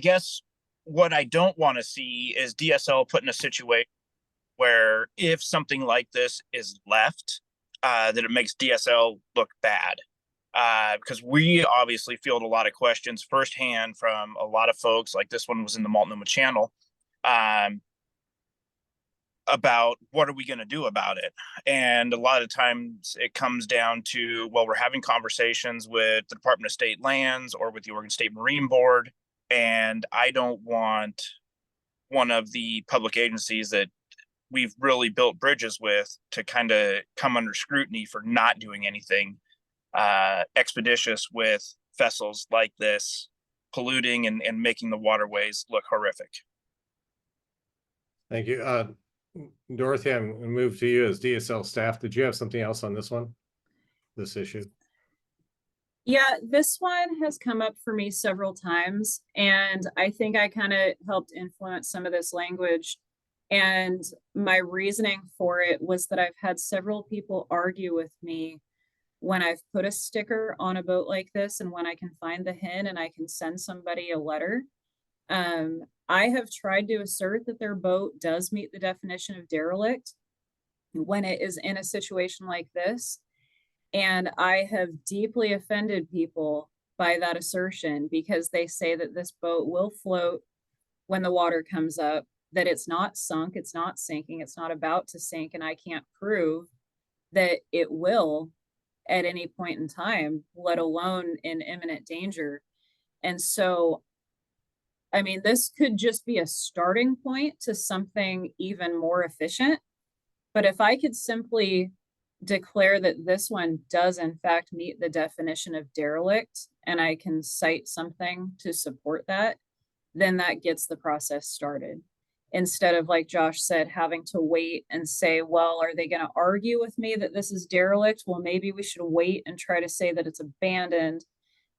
guess what I don't want to see is DSL put in a situation where if something like this is left, that it makes DSL look bad. Because we obviously field a lot of questions firsthand from a lot of folks, like this one was in the Multnomah channel, about what are we going to do about it. And a lot of times it comes down to, well, we're having conversations with the Department of State Lands or with the Oregon State Marine Board, and I don't want one of the public agencies that we've really built bridges with to kind of come under scrutiny for not doing anything expeditious with vessels like this, polluting and making the waterways look horrific. Thank you. Dorothy, I'm going to move to you as DSL staff. Did you have something else on this issue? Yeah, this one has come up for me several times, and I think I kind of helped influence some of this language. And my reasoning for it was that I've had several people argue with me when I've put a sticker on a boat like this, and when I can find the HIN and I can send somebody a letter. I have tried to assert that their boat does meet the definition of derelict when it is in a situation like this. And I have deeply offended people by that assertion, because they say that this boat will float when the water comes up, that it's not sunk, it's not sinking, it's not about to sink, and I can't prove that it will at any point in time, let alone in imminent danger. And so I mean, this could just be a starting point to something even more efficient. But if I could simply declare that this one does in fact meet the definition of derelict, and I can cite something to support that, then that gets the process started. Instead of, like Josh said, having to wait and say, well, are they going to argue with me that this is derelict? Well, maybe we should wait and try to say that it's abandoned,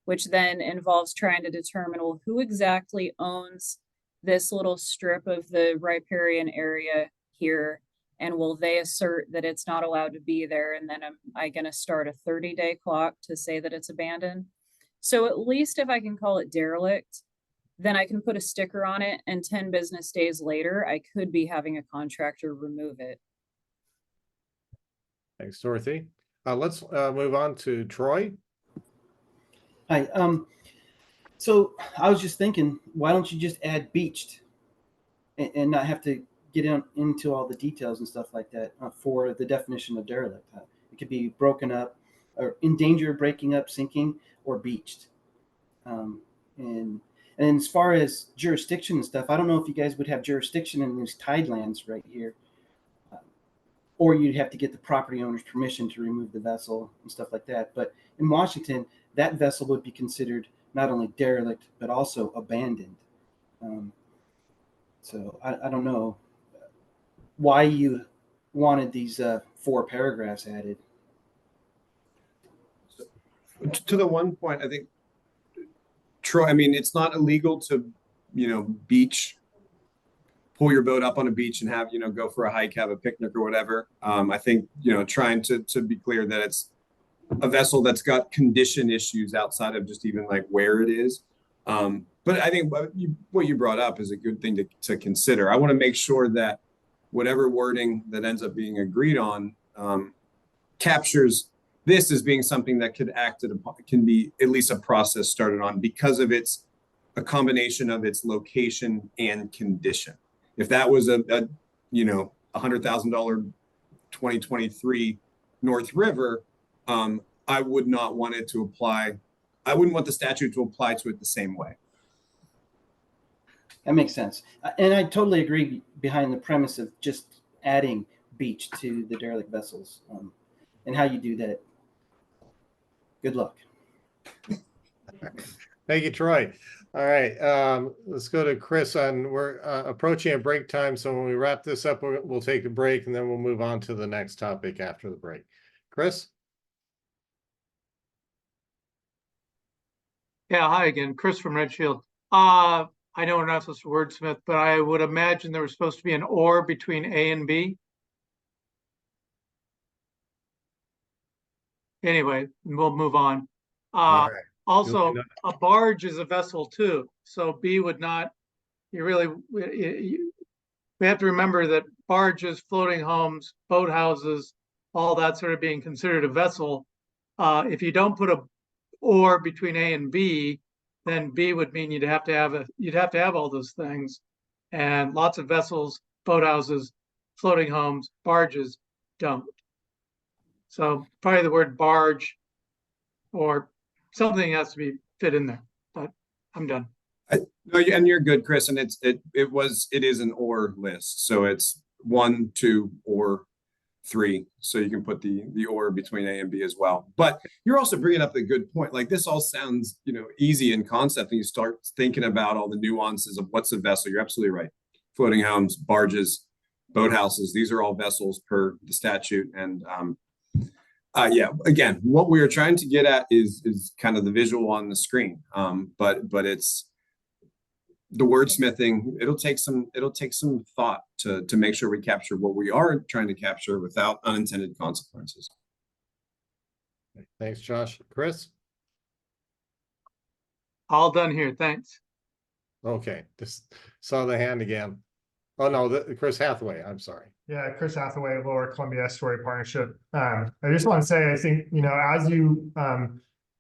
which then involves trying to determine, well, who exactly owns this little strip of the riparian area here? And will they assert that it's not allowed to be there? And then am I going to start a 30-day clock to say that it's abandoned? So at least if I can call it derelict, then I can put a sticker on it, and 10 business days later, I could be having a contractor remove it. Thanks, Dorothy. Let's move on to Troy. Hi. So I was just thinking, why don't you just add beached and not have to get into all the details and stuff like that for the definition of derelict? It could be broken up or in danger of breaking up, sinking, or beached. And as far as jurisdiction and stuff, I don't know if you guys would have jurisdiction in these tidelands right here, or you'd have to get the property owner's permission to remove the vessel and stuff like that. But in Washington, that vessel would be considered not only derelict, but also abandoned. So I don't know why you wanted these 4 paragraphs added. To the one point, I think, Troy, I mean, it's not illegal to, pull your boat up on a beach and have, go for a hike, have a picnic or whatever. I think, trying to be clear that it's a vessel that's got condition issues outside of just even like where it is. But I think what you brought up is a good thing to consider. I want to make sure that whatever wording that ends up being agreed on captures this as being something that could can be at least a process started on because of a combination of its location and condition. If that was a $100,000 2023 North River, I would not want it to apply. I wouldn't want the statute to apply to it the same way. That makes sense. And I totally agree behind the premise of just adding beach to the derelict vessels and how you do that. Good luck. Thank you, Troy. All right, let's go to Chris. We're approaching a break time, so when we wrap this up, we'll take a break, and then we'll move on to the next topic after the break. Chris? Yeah, hi again, Chris from Redfield. I know we're not supposed to wordsmith, but I would imagine there was supposed to be an or between A and B. Anyway, we'll move on. All right. Also, a barge is a vessel too. So B would not, we have to remember that barges, floating homes, boathouses, all that sort of being considered a vessel. If you don't put a or between A and B, then B would mean you'd have to have all those things. And lots of vessels, boathouses, floating homes, barges don't. So probably the word barge or something has to be fit in there, but I'm done. No, and you're good, Chris. And it is an or list. So it's 1, 2, or 3. So you can put the or between A and B as well. But you're also bringing up a good point. Like this all sounds, easy in concept, and you start thinking about all the nuances of what's a vessel. You're absolutely right. Floating homes, barges, boathouses, these are all vessels per the statute. And yeah, again, what we are trying to get at is kind of the visual on the screen. But it's the wordsmithing. It'll take some thought to make sure we capture what we are trying to capture without unintended consequences. Thanks, Josh. Chris? All done here. Thanks. Okay, just saw the hand again. Oh no, Chris Hathaway. I'm sorry. Yeah, Chris Hathaway, Lower Columbia Estuary Partnership. I just want to say, I think, as you,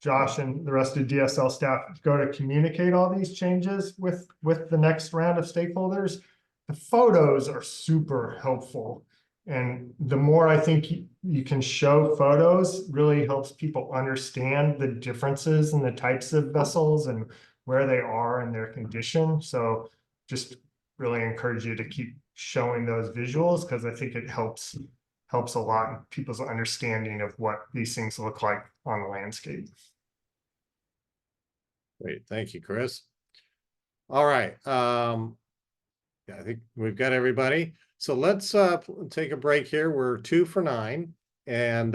Josh and the rest of DSL staff go to communicate all these changes with the next round of stakeholders, the photos are super helpful. And the more I think you can show photos really helps people understand the differences in the types of vessels and where they are in their condition. So just really encourage you to keep showing those visuals, because I think it helps a lot in people's understanding of what these things look like on the landscape. Great, thank you, Chris. All right, yeah, I think we've got everybody. So let's take a break here. We're 2 for 9, and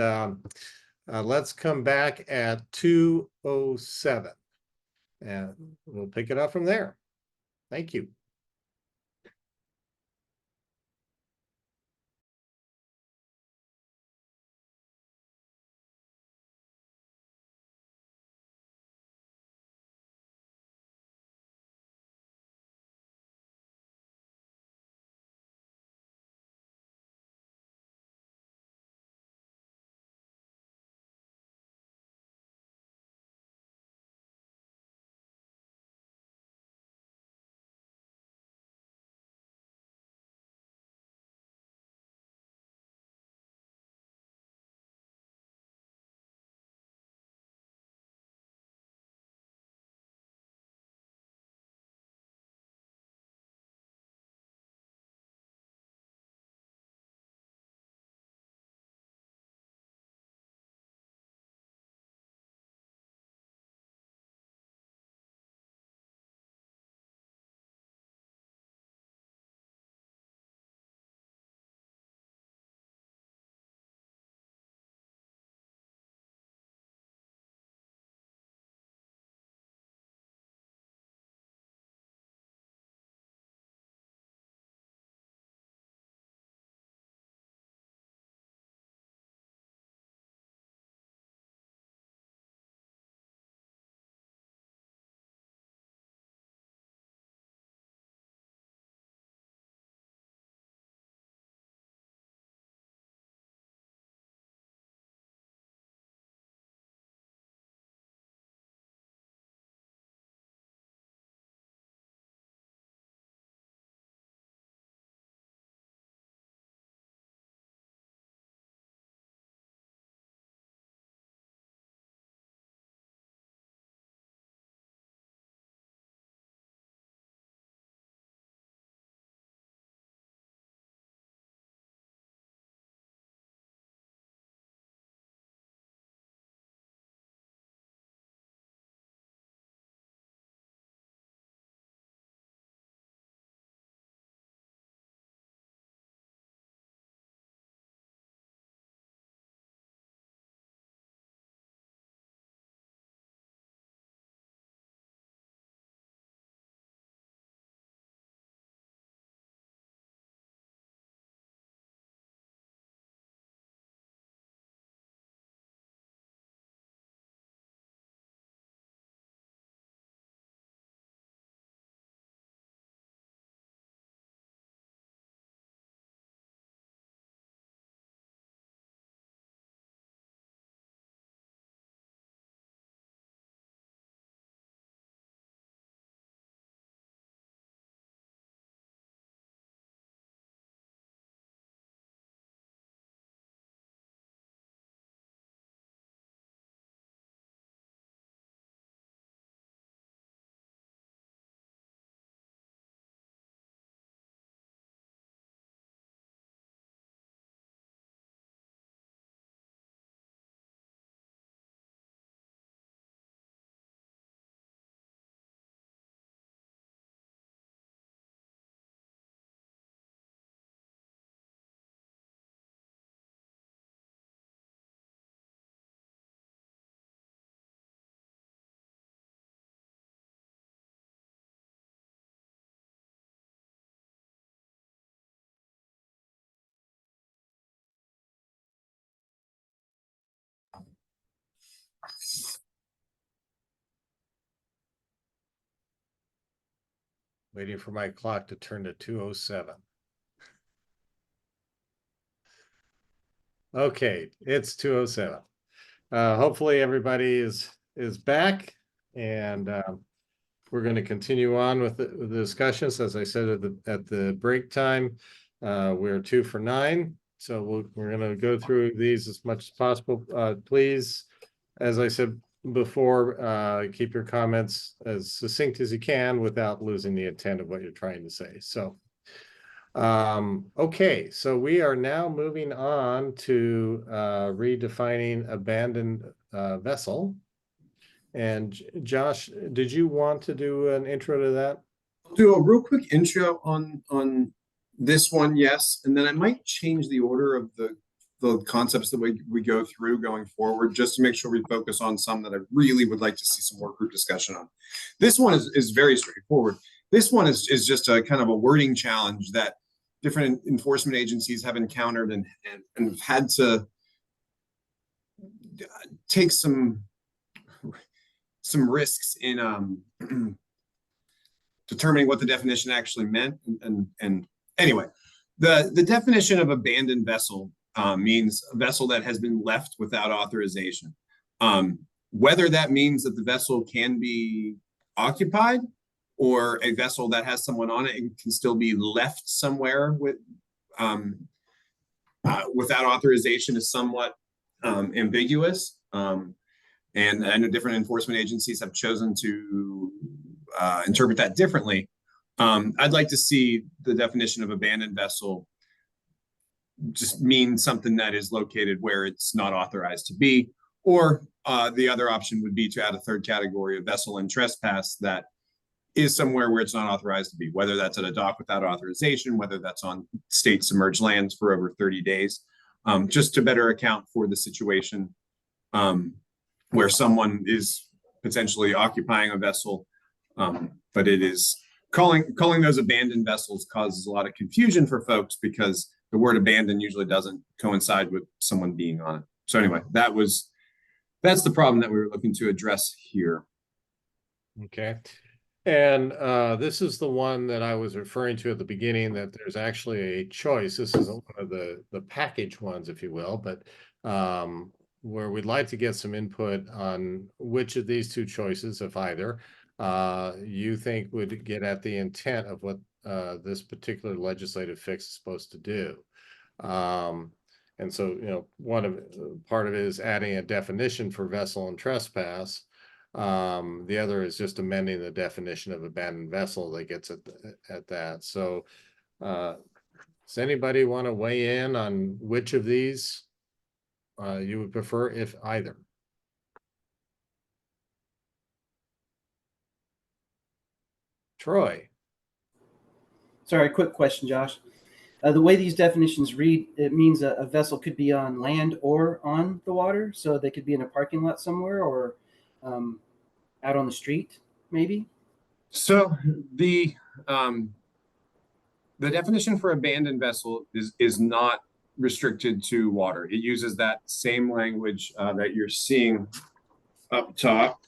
let's come back at 2:07, and we'll pick it up from there. Thank you. Waiting for my clock to turn to 2:07. Okay, it's 2:07. Hopefully everybody is back, and we're going to continue on with the discussions. As I said at the break time, we're 2 for 9, so we're going to go through these as much as possible. Please, as I said before, keep your comments as succinct as you can without losing the intent of what you're trying to say. So, okay, so we are now moving on to redefining abandoned vessel. And Josh, did you want to do an intro to that? I'll do a real quick intro on this one, yes, and then I might change the order of the concepts that we go through going forward, just to make sure we focus on some that I really would like to see some work group discussion on. This one is very straightforward. This one is just a kind of a wording challenge that different enforcement agencies have encountered and had to take some risks in determining what the definition actually meant. And anyway, the definition of abandoned vessel means a vessel that has been left without authorization. Whether that means that the vessel can be occupied or a vessel that has someone on it and can still be left somewhere without authorization is somewhat ambiguous. And I know different enforcement agencies have chosen to interpret that differently. I'd like to see the definition of abandoned vessel just mean something that is located where it's not authorized to be, or the other option would be to add a third category of vessel in trespass that is somewhere where it's not authorized to be, whether that's at a dock without authorization, whether that's on state submerged lands for over 30 days, just to better account for the situation where someone is potentially occupying a vessel, but it is calling those abandoned vessels causes a lot of confusion for folks because the word abandoned usually doesn't coincide with someone being on it. So anyway, that's the problem that we were looking to address here. Okay. And this is the one that I was referring to at the beginning, that there's actually a choice. This is one of the package ones, if you will, but where we'd like to get some input on which of these two choices, if either, you think would get at the intent of what this particular legislative fix is supposed to do. And so, part of it is adding a definition for vessel and trespass. The other is just amending the definition of abandoned vessel that gets at that. So, does anybody want to weigh in on which of these you would prefer, if either? Troy. Sorry, quick question, Josh. The way these definitions read, it means a vessel could be on land or on the water. So they could be in a parking lot somewhere or out on the street, maybe. So the definition for abandoned vessel is not restricted to water. It uses that same language that you're seeing up top.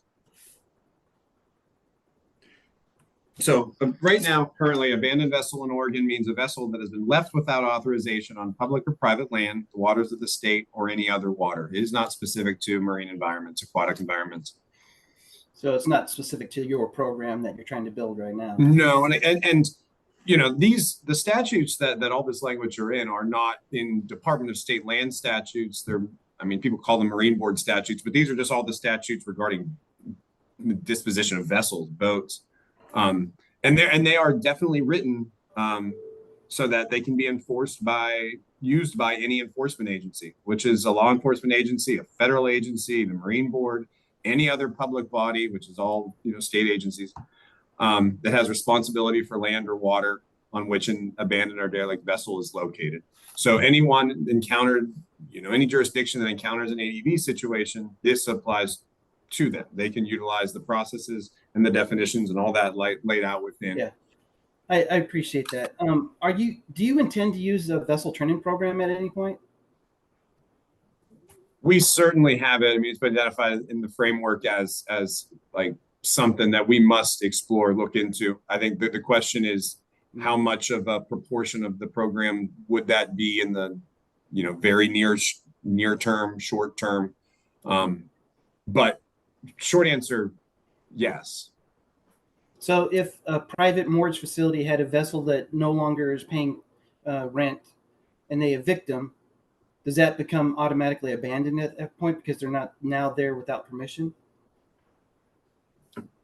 So right now, currently, abandoned vessel in Oregon means a vessel that has been left without authorization on public or private land, the waters of the state, or any other water. It is not specific to marine environments, aquatic environments. So it's not specific to your program that you're trying to build right now. No, and the statutes that all this language are in are not in Department of State land statutes. People call them Marine Board statutes, but these are just all the statutes regarding disposition of vessels, boats. And they are definitely written so that they can be used by any enforcement agency, which is a law enforcement agency, a federal agency, the Marine Board, any other public body, which is all state agencies that has responsibility for land or water on which an abandoned or derelict vessel is located. So anyone encountered, any jurisdiction that encounters an ADV situation, this applies to them. They can utilize the processes and the definitions and all that laid out within. Yeah, I appreciate that. Do you intend to use a vessel training program at any point? We certainly have it. It's been identified in the framework as like something that we must explore, look into. I think that the question is how much of a proportion of the program would that be in the very near term, short term. But short answer, yes. So if a private moorage facility had a vessel that no longer is paying rent and they evict them, does that become automatically abandoned at that point because they're not now there without permission?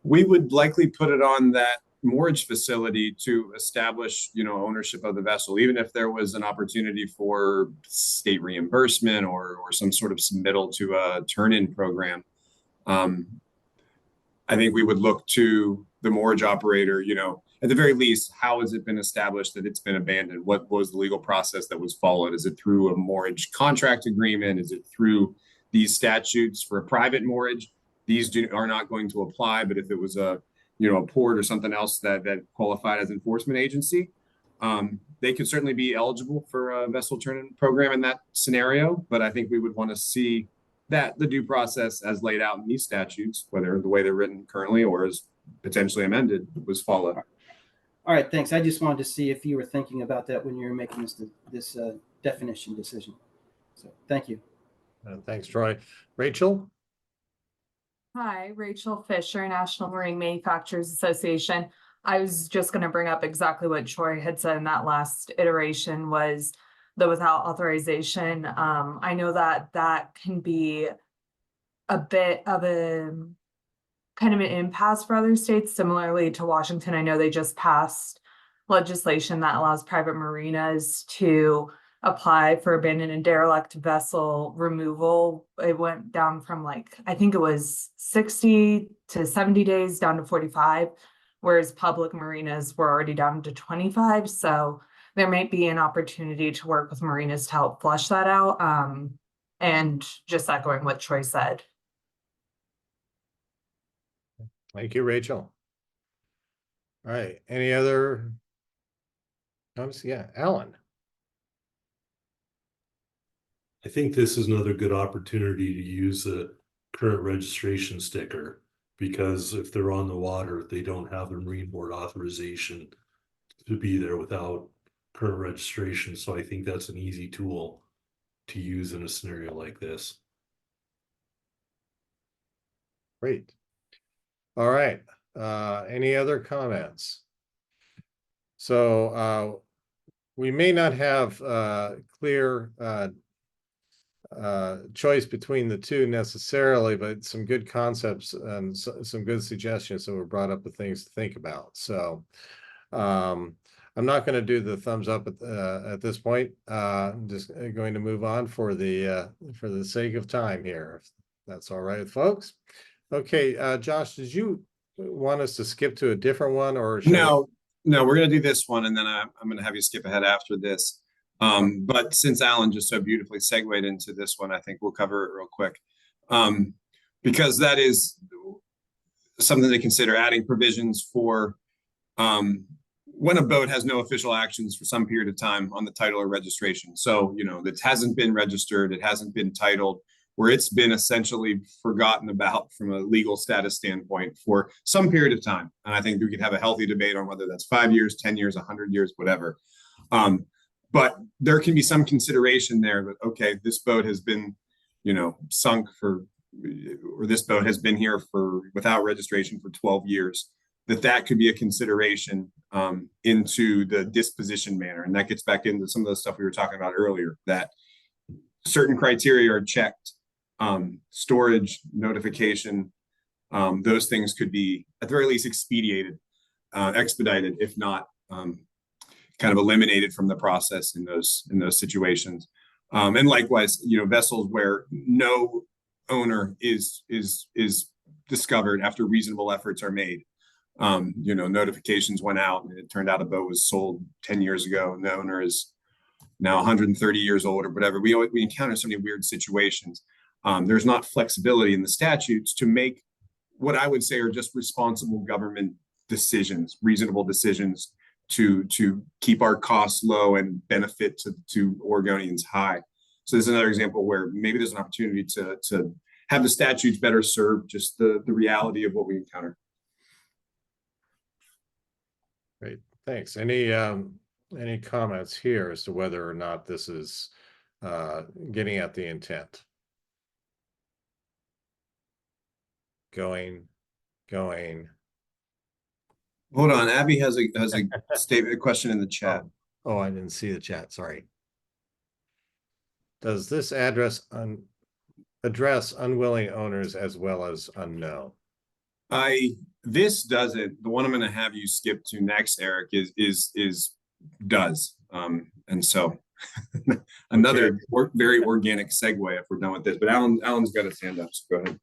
We would likely put it on that moorage facility to establish, ownership of the vessel, even if there was an opportunity for state reimbursement or some sort of submittal to a turn-in program. I think we would look to the moorage operator, at the very least, how has it been established that it's been abandoned? What was the legal process that was followed? Is it through a moorage contract agreement? Is it through these statutes for a private moorage? These are not going to apply, but if it was a port or something else that qualified as enforcement agency, they could certainly be eligible for a vessel turn-in program in that scenario. But I think we would want to see that the due process as laid out in these statutes, whether the way they're written currently or as potentially amended, was followed. All right, thanks. I just wanted to see if you were thinking about that when you were making this definition decision. So thank you. Thanks, Troy. Rachel? Hi, Rachel Fisher, National Marine Manufacturers Association. I was just going to bring up exactly what Troy had said in that last iteration, was the without authorization. I know that can be a bit of a kind of an impasse for other states. Similarly to Washington, I know they just passed legislation that allows private marinas to apply for abandoned and derelict vessel removal. It went down from I think it was 60 to 70 days down to 45, whereas public marinas were already down to 25. So there might be an opportunity to work with marinas to help flush that out. And just echoing what Troy said. Thank you, Rachel. All right, any other comments? Yeah, Alan. I think this is another good opportunity to use a current registration sticker, because if they're on the water, they don't have the Marine Board authorization to be there without current registration. So I think that's an easy tool to use in a scenario like this. Great. All right. Any other comments? So we may not have clear choice between the two necessarily, but some good concepts and some good suggestions that were brought up with things to think about. So I'm not going to do the thumbs up at this point. I'm just going to move on for the sake of time here, if that's all right with folks. Okay, Josh, did you want us to skip to a different one, or No, we're going to do this one, and then I'm going to have you skip ahead after this. But since Alan just so beautifully segued into this one, I think we'll cover it real quick. Because that is something to consider, adding provisions for when a boat has no official actions for some period of time on the title or registration. So, that hasn't been registered, it hasn't been titled, where it's been essentially forgotten about from a legal status standpoint for some period of time. And I think we could have a healthy debate on whether that's 5 years, 10 years, 100 years, whatever. But there can be some consideration there that, okay, this boat has been, sunk or this boat has been here without registration for 12 years, that could be a consideration into the disposition manner. And that gets back into some of the stuff we were talking about earlier, that certain criteria are checked. Storage, notification, those things could be at the very least expedited, expedited, if not kind of eliminated from the process in those situations. And likewise, vessels where no owner is discovered after reasonable efforts are made. Notifications went out and it turned out a boat was sold 10 years ago and the owner is now 130 years old or whatever. We encounter so many weird situations. There's not flexibility in the statutes to make what I would say are just responsible government decisions, reasonable decisions to keep our costs low and benefit to Oregonians high. So this is another example where maybe there's an opportunity to have the statutes better serve just the reality of what we encounter. Great, thanks. Any comments here as to whether or not this is getting at the intent? Going. Hold on, Abby has a statement, a question in the chat. Oh, I didn't see the chat. Sorry. Does this address unwilling owners as well as unknown? I This doesn't. The one I'm going to have you skip to next, Eric, does. And so another very organic segue if we're done with this. But Alan's got his hand up. So go ahead.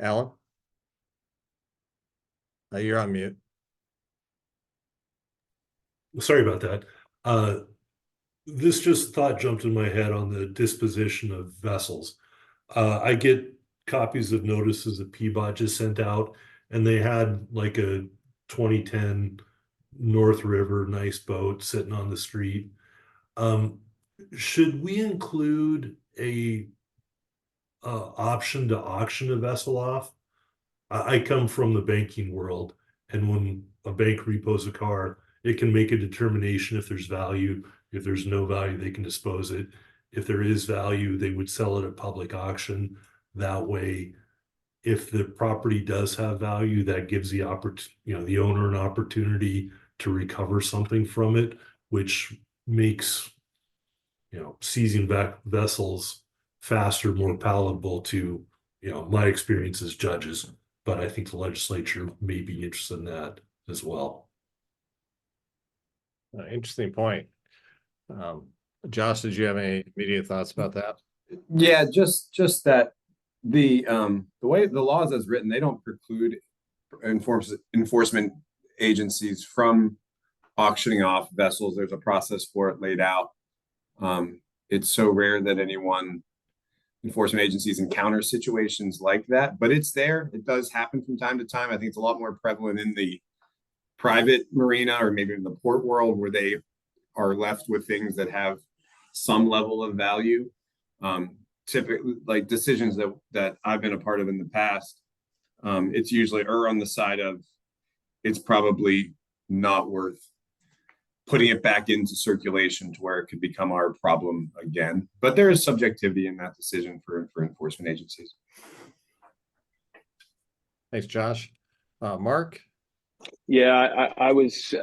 Alan? You're on mute. Sorry about that. This just thought jumped in my head on the disposition of vessels. I get copies of notices that PBOT just sent out, and they had like a 2010 North River nice boat sitting on the street. Should we include a option to auction a vessel off? I come from the banking world, and when a bank repos a car, it can make a determination if there's value. If there's no value, they can dispose it. If there is value, they would sell it at public auction. That way, if the property does have value, that gives the the owner an opportunity to recover something from it, which makes seizing back vessels faster, more palatable to my experience as judges. But I think the legislature may be interested in that as well. Interesting point. Josh, did you have any immediate thoughts about that? Yeah, just that the way the laws as written, they don't preclude enforcement agencies from auctioning off vessels. There's a process for it laid out. It's so rare that enforcement agencies encounter situations like that, but it's there. It does happen from time to time. I think it's a lot more prevalent in the private marina or maybe in the port world where they are left with things that have some level of value. Typically, like decisions that I've been a part of in the past, it's usually on the side of it's probably not worth putting it back into circulation to where it could become our problem again. But there is subjectivity in that decision for enforcement agencies. Thanks, Josh. Mark? Yeah, I was,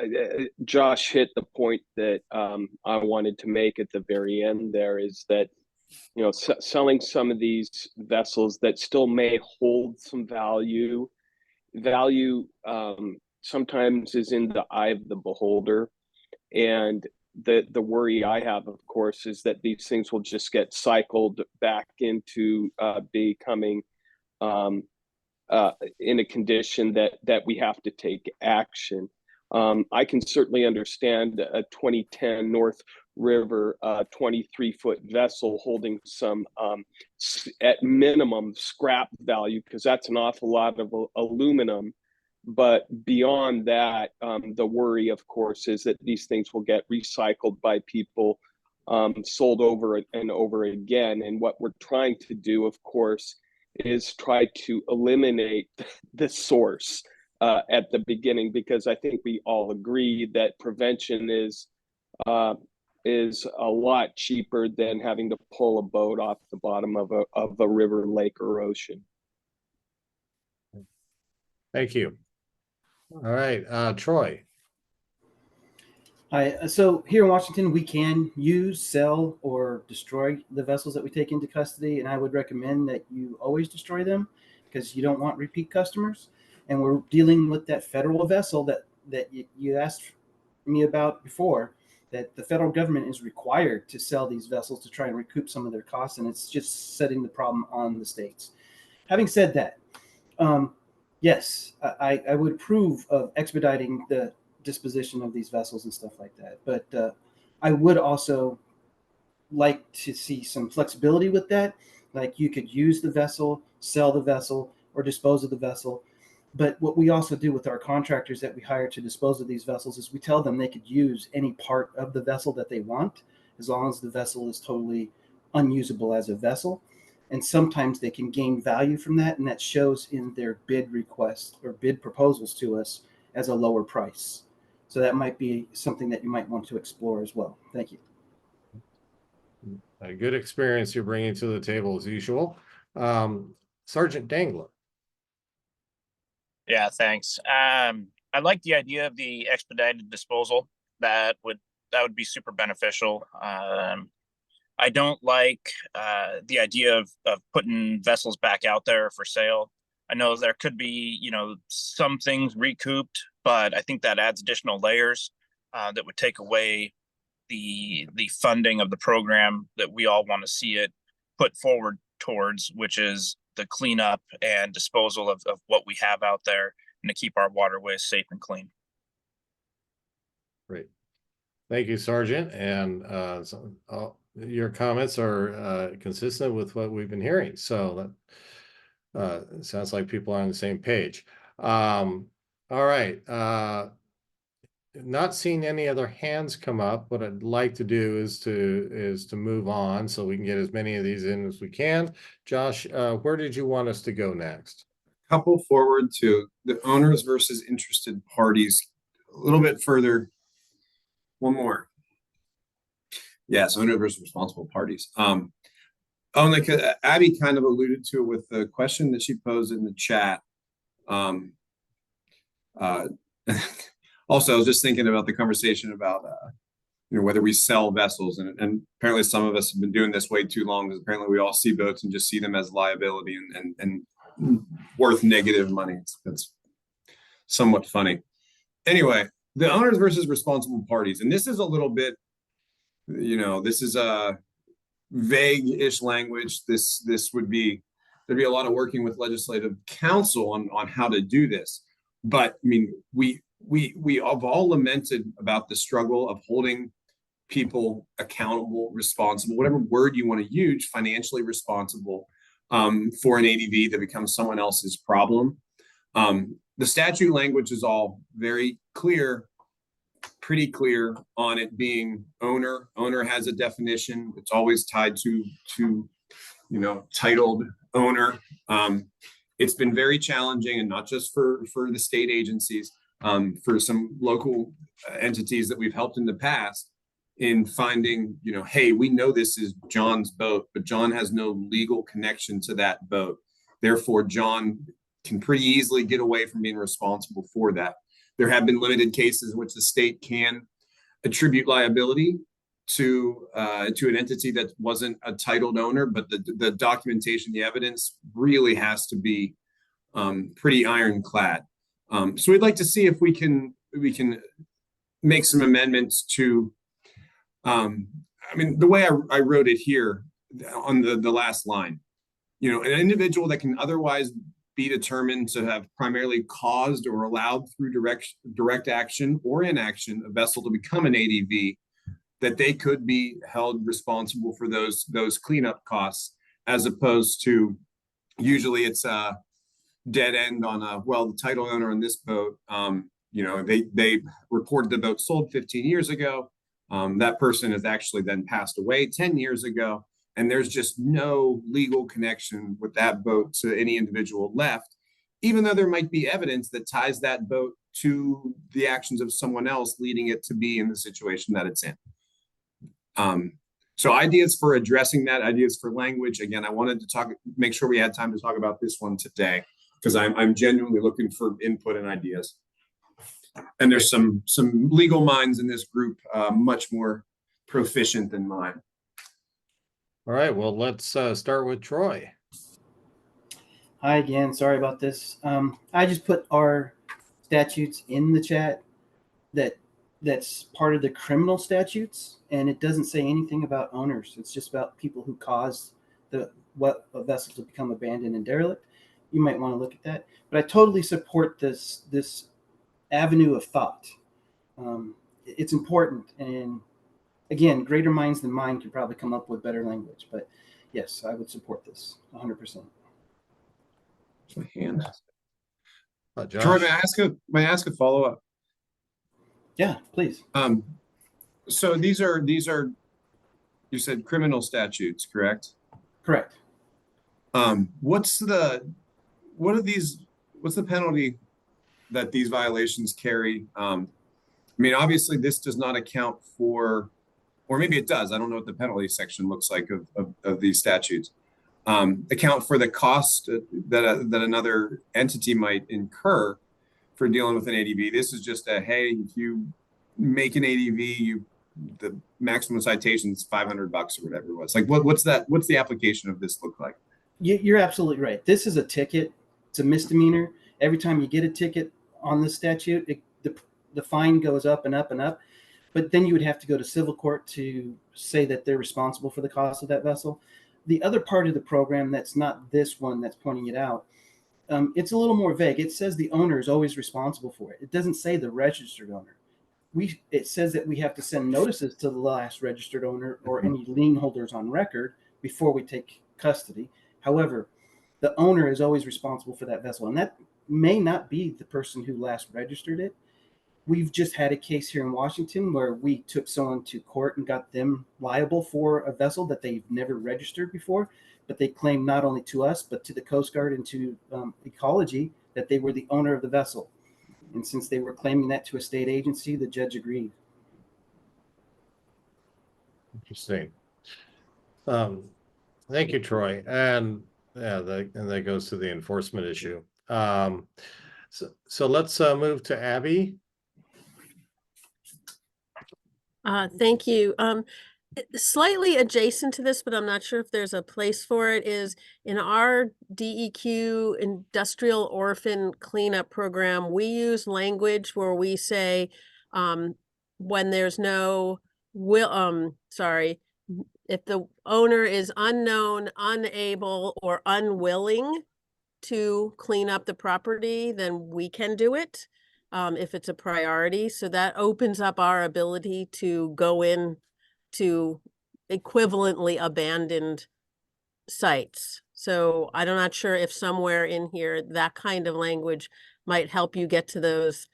Josh hit the point that I wanted to make at the very end there is that, selling some of these vessels that still may hold some value sometimes is in the eye of the beholder. And the worry I have, of course, is that these things will just get cycled back into becoming in a condition that we have to take action. I can certainly understand a 2010 North River 23-foot vessel holding some at minimum scrap value, because that's an awful lot of aluminum. But beyond that, the worry, of course, is that these things will get recycled by people, sold over and over again. And what we're trying to do, of course, is try to eliminate the source at the beginning, because I think we all agree that prevention is a lot cheaper than having to pull a boat off the bottom of a river, lake, or ocean. Thank you. All right, Troy. Hi. So here in Washington, we can use, sell, or destroy the vessels that we take into custody, and I would recommend that you always destroy them because you don't want repeat customers. And we're dealing with that federal vessel that you asked me about before, that the federal government is required to sell these vessels to try and recoup some of their costs, and it's just setting the problem on the states. Having said that, yes, I would approve of expediting the disposition of these vessels and stuff like that. But I would also like to see some flexibility with that. Like you could use the vessel, sell the vessel, or dispose of the vessel. But what we also do with our contractors that we hire to dispose of these vessels is we tell them they could use any part of the vessel that they want, as long as the vessel is totally unusable as a vessel. And sometimes they can gain value from that, and that shows in their bid requests or bid proposals to us as a lower price. So that might be something that you might want to explore as well. Thank you. A good experience you're bringing to the table as usual. Sergeant Dangler. Yeah, thanks. I like the idea of the expedited disposal. That would be super beneficial. I don't like the idea of putting vessels back out there for sale. I know there could be, some things recouped, but I think that adds additional layers that would take away the funding of the program that we all want to see it put forward towards, which is the cleanup and disposal of what we have out there and to keep our waterways safe and clean. Great. Thank you, Sergeant. And your comments are consistent with what we've been hearing. So that sounds like people are on the same page. All right. Not seeing any other hands come up. What I'd like to do is to move on so we can get as many of these in as we can. Josh, where did you want us to go next? Couple forward to the owners versus interested parties. A little bit further. One more. Yes, owners versus responsible parties. Abby kind of alluded to it with the question that she posed in the chat. Also, I was just thinking about the conversation about whether we sell vessels, and apparently some of us have been doing this way too long, because apparently we all see boats and just see them as liability and worth negative money. That's somewhat funny. Anyway, the owners versus responsible parties, and this is a little bit, this is a vague-ish language. There'd be a lot of working with legislative counsel on how to do this. But I mean, we have all lamented about the struggle of holding people accountable, responsible, whatever word you want to use, financially responsible for an ADV that becomes someone else's problem. The statute language is all very clear, pretty clear on it being owner. Owner has a definition. It's always tied to titled owner. It's been very challenging, and not just for the state agencies, for some local entities that we've helped in the past in finding, hey, we know this is John's boat, but John has no legal connection to that boat. Therefore, John can pretty easily get away from being responsible for that. There have been limited cases in which the state can attribute liability to an entity that wasn't a titled owner, but the documentation, the evidence really has to be pretty ironclad. So we'd like to see if we can make some amendments to, the way I wrote it here on the last line, an individual that can otherwise be determined to have primarily caused or allowed through direct action or inaction a vessel to become an ADV, that they could be held responsible for those cleanup costs, as opposed to usually it's a dead end on the title owner on this boat, they reported the boat sold 15 years ago. That person has actually then passed away 10 years ago, and there's just no legal connection with that boat to any individual left, even though there might be evidence that ties that boat to the actions of someone else, leading it to be in the situation that it's in. So ideas for addressing that, ideas for language. Again, I wanted to make sure we had time to talk about this one today, because I'm genuinely looking for input and ideas. And there's some legal minds in this group much more proficient than mine. All right, well, let's start with Troy. Hi again, sorry about this. I just put our statutes in the chat that's part of the criminal statutes, and it doesn't say anything about owners. It's just about people who caused a vessel to become abandoned and derelict. You might want to look at that. But I totally support this avenue of thought. It's important, and again, greater minds than mine can probably come up with better language. But yes, I would support this 100%. My hand. Josh? Troy, may I ask a follow-up? Yeah, please. So these are you said criminal statutes, correct? Correct. What's the penalty that these violations carry? Obviously this does not account for, or maybe it does, I don't know what the penalty section looks like of these statutes. Account for the cost that another entity might incur for dealing with an ADV. This is just hey, if you make an ADV, the maximum citation is $500 or whatever it was. Like, what's the application of this look like? You're absolutely right. This is a ticket, it's a misdemeanor. Every time you get a ticket on the statute, the fine goes up and up and up. But then you would have to go to civil court to say that they're responsible for the cost of that vessel. The other part of the program that's not this one that's pointing it out, it's a little more vague. It says the owner is always responsible for it. It doesn't say the registered owner. It says that we have to send notices to the last registered owner or any lien holders on record before we take custody. However, the owner is always responsible for that vessel, and that may not be the person who last registered it. We've just had a case here in Washington where we took someone to court and got them liable for a vessel that they've never registered before, but they claimed not only to us, but to the Coast Guard and to Ecology that they were the owner of the vessel. And since they were claiming that to a state agency, the judge agreed. Interesting. Thank you, Troy. And yeah, that goes to the enforcement issue. So let's move to Abby. Thank you. Slightly adjacent to this, but I'm not sure if there's a place for it, is in our DEQ industrial orphan cleanup program, we use language where we say, when there's no if the owner is unknown, unable, or unwilling to clean up the property, then we can do it. If it's a priority. So that opens up our ability to go in to equivalently abandoned sites. So I'm not sure if somewhere in here that kind of language might help you get to those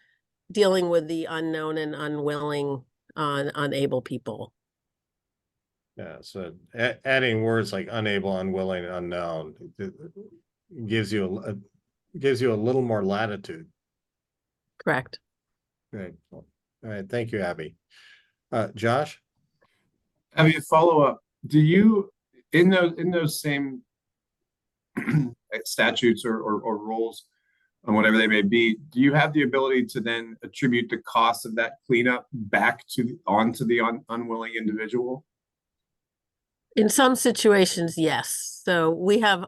dealing with the unknown and unwilling, unable people. Yeah, so adding words like unable, unwilling, unknown gives you a little more latitude. Correct. Great. All right. Thank you, Abby. Josh? Abby, a follow-up. Do you, in those same statutes or rules, and whatever they may be, do you have the ability to then attribute the cost of that cleanup back onto the unwilling individual? In some situations, yes. So we have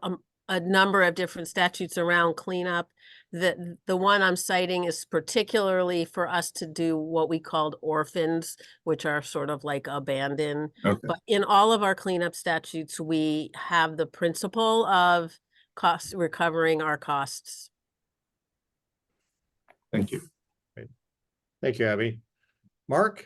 a number of different statutes around cleanup. The one I'm citing is particularly for us to do what we called orphans, which are sort of like abandoned. Okay. But in all of our cleanup statutes, we have the principle of recovering our costs. Thank you. Great. Thank you, Abby. Mark?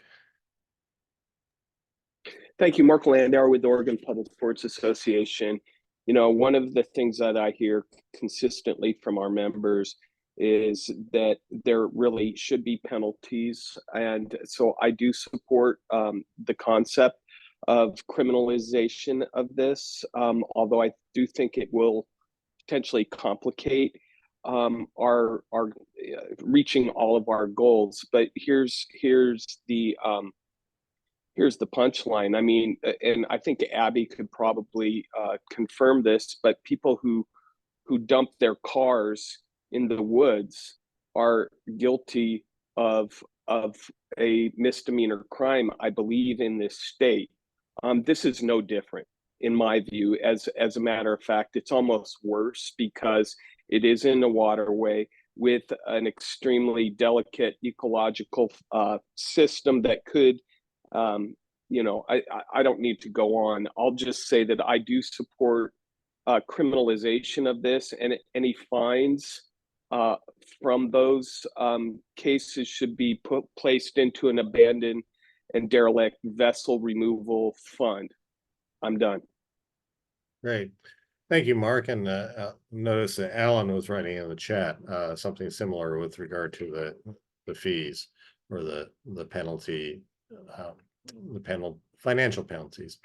Thank you, Mark Landauer with the Oregon Public Sports Association. You know, one of the things that I hear consistently from our members is that there really should be penalties. And so I do support the concept of criminalization of this, although I do think it will potentially complicate our reaching all of our goals. But here's the punchline. I mean, and I think Abby could probably confirm this, but people who dump their cars in the woods are guilty of a misdemeanor crime, I believe, in this state. This is no different, in my view. As a matter of fact, it's almost worse because it is in a waterway with an extremely delicate ecological system that could you know, I don't need to go on. I'll just say that I do support criminalization of this, and any fines from those cases should be placed into an abandoned and derelict vessel removal fund. I'm done. Great. Thank you, Mark. And notice that Alan was writing in the chat something similar with regard to the fees or the penalty, financial penalties.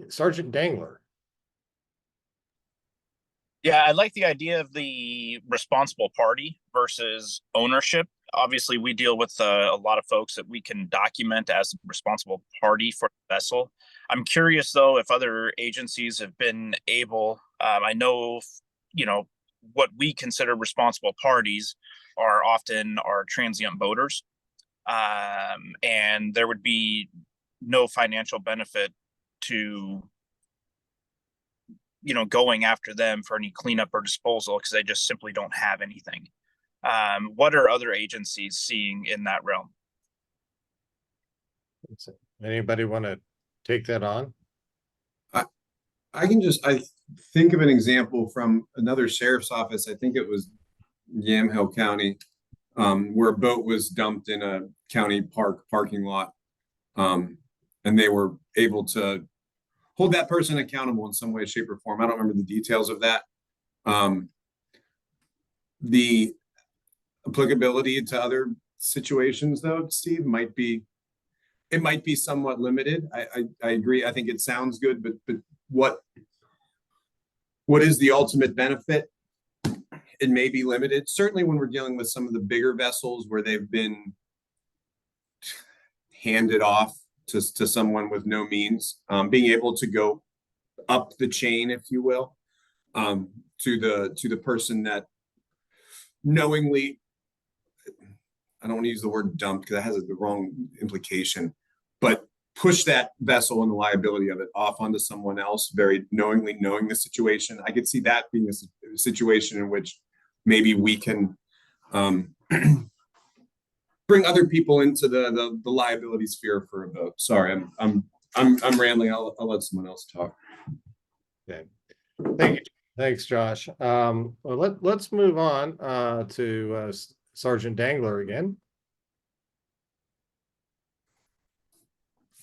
Sergeant Dangler. Yeah, I like the idea of the responsible party versus ownership. Obviously, we deal with a lot of folks that we can document as a responsible party for the vessel. I'm curious, though, if other agencies have been able, I know, what we consider responsible parties are often our transient boaters. And there would be no financial benefit to going after them for any cleanup or disposal because they just simply don't have anything. What are other agencies seeing in that realm? Anybody want to take that on? I think of an example from another sheriff's office. I think it was Yamhill County, where a boat was dumped in a county parking lot. And they were able to hold that person accountable in some way, shape, or form. I don't remember the details of that. The applicability to other situations, though, Steve, might be somewhat limited. I agree. I think it sounds good, but what is the ultimate benefit? It may be limited. Certainly when we're dealing with some of the bigger vessels where they've been handed off to someone with no means, being able to go up the chain, if you will, to the person that knowingly, I don't want to use the word dumped because that has the wrong implication, but push that vessel and the liability of it off onto someone else, very knowingly knowing the situation. I could see that being a situation in which maybe we can bring other people into the liability sphere for a boat. Sorry, I'm rambling. I'll let someone else talk. Okay. Thank you. Thanks, Josh. Well, let's move on to Sergeant Dangler again.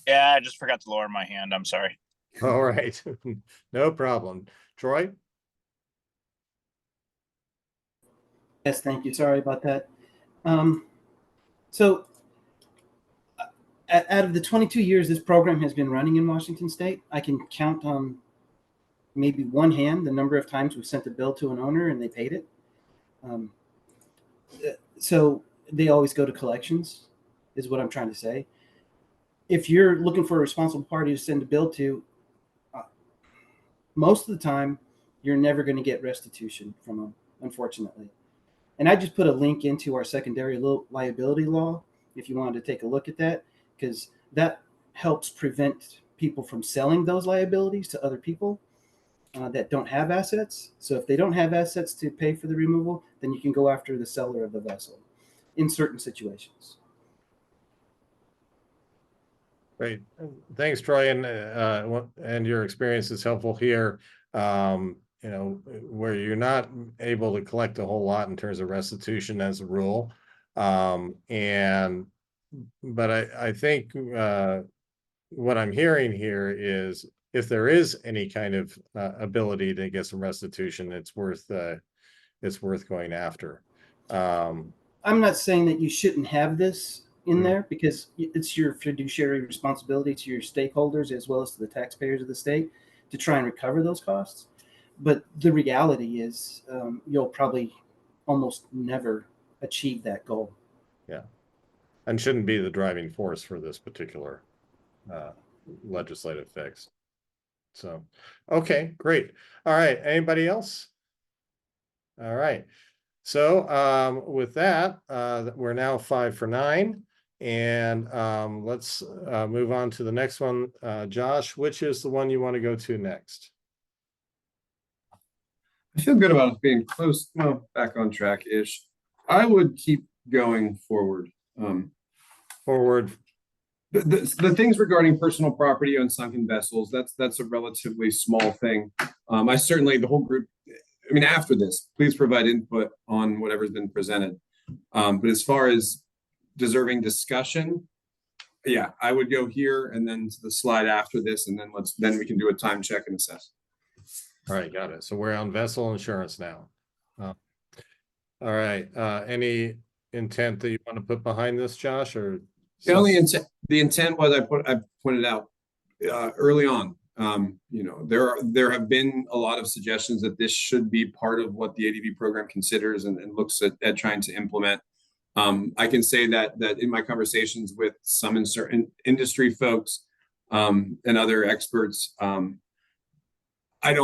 Yeah, I just forgot to lower my hand. I'm sorry. All right. No problem. Troy? Yes, thank you. Sorry about that. So out of the 22 years this program has been running in Washington State, I can count on maybe one hand the number of times we've sent a bill to an owner and they paid it. So they always go to collections, is what I'm trying to say. If you're looking for a responsible party to send a bill to, most of the time, you're never going to get restitution from them, unfortunately. And I just put a link into our secondary liability law if you wanted to take a look at that, because that helps prevent people from selling those liabilities to other people that don't have assets. So if they don't have assets to pay for the removal, then you can go after the seller of the vessel in certain situations. Great. Thanks, Troy. And your experience is helpful here. Where you're not able to collect a whole lot in terms of restitution as a rule. But I think what I'm hearing here is if there is any kind of ability to get some restitution, it's worth going after. I'm not saying that you shouldn't have this in there, because it's your fiduciary responsibility to your stakeholders as well as to the taxpayers of the state to try and recover those costs. But the reality is you'll probably almost never achieve that goal. Yeah. And shouldn't be the driving force for this particular legislative fix. So, okay, great. All right. Anybody else? All right. So with that, we're now 5 for 9. And let's move on to the next one. Josh, which is the one you want to go to next? I feel good about us being close, back on track-ish. I would keep going forward. Forward. The things regarding personal property on sunken vessels, that's a relatively small thing. I certainly, the whole group, after this, please provide input on whatever's been presented. But as far as deserving discussion, yeah, I would go here and then to the slide after this, and then we can do a time check and assess. All right, got it. So we're on vessel insurance now. All right. Any intent that you want to put behind this, Josh, or the intent was I pointed out early on. There have been a lot of suggestions that this should be part of what the ADV program considers and looks at trying to implement. I can say that in my conversations with some industry folks and other experts, I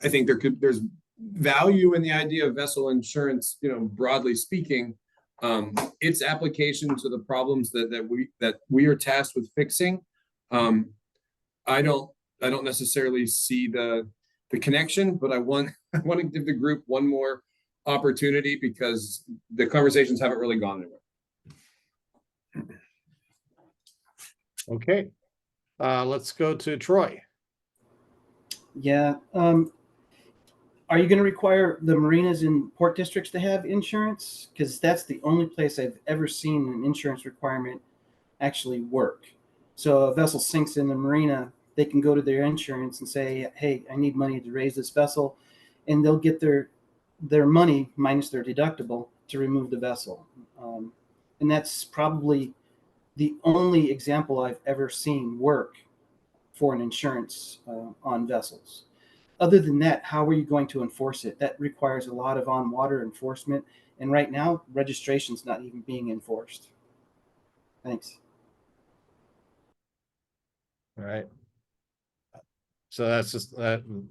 think there's value in the idea of vessel insurance, broadly speaking. Its application to the problems that we are tasked with fixing. I don't I don't necessarily see the connection, but I want to give the group one more opportunity because the conversations haven't really gone anywhere. Okay, let's go to Troy. Yeah. Are you going to require the marinas in port districts to have insurance? Because that's the only place I've ever seen an insurance requirement actually work. So a vessel sinks in the marina, they can go to their insurance and say, hey, I need money to raise this vessel, and they'll get their money minus their deductible to remove the vessel. And that's probably the only example I've ever seen work for an insurance on vessels. Other than that, how are you going to enforce it? That requires a lot of on-water enforcement. And right now, registration's not even being enforced. Thanks. All right. So that's just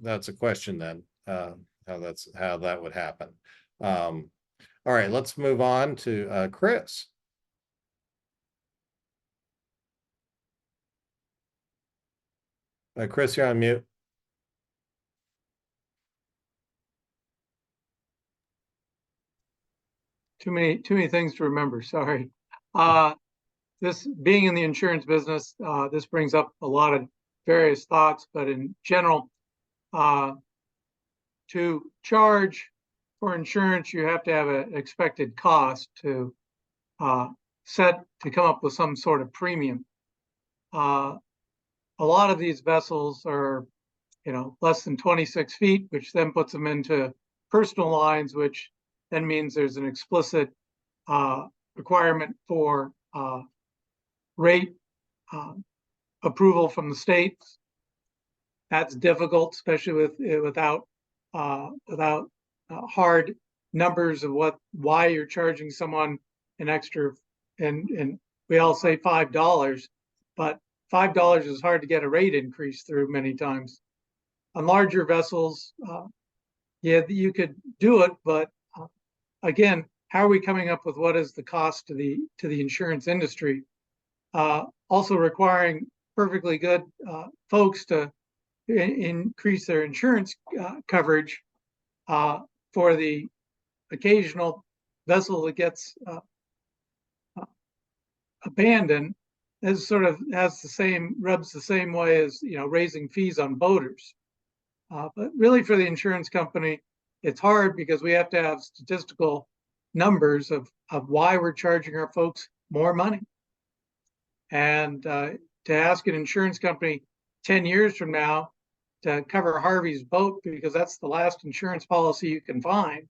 that's a question then, how that would happen. All right, let's move on to Chris. Chris, you're on mute. Too many things to remember. Sorry. This being in the insurance business, this brings up a lot of various thoughts, but in general, to charge for insurance, you have to have an expected cost to come up with some sort of premium. A lot of these vessels are, less than 26 feet, which then puts them into personal lines, which then means there's an explicit requirement for rate approval from the states. That's difficult, especially without hard numbers of why you're charging someone an extra, and we all say $5, but $5 is hard to get a rate increase through many times. On larger vessels, yeah, you could do it, but again, how are we coming up with what is the cost to the insurance industry? Also requiring perfectly good folks to increase their insurance coverage for the occasional vessel that gets abandoned is sort of rubs the same way as raising fees on boaters. But really for the insurance company, it's hard because we have to have statistical numbers of why we're charging our folks more money. And to ask an insurance company 10 years from now to cover Harvey's boat because that's the last insurance policy you can find,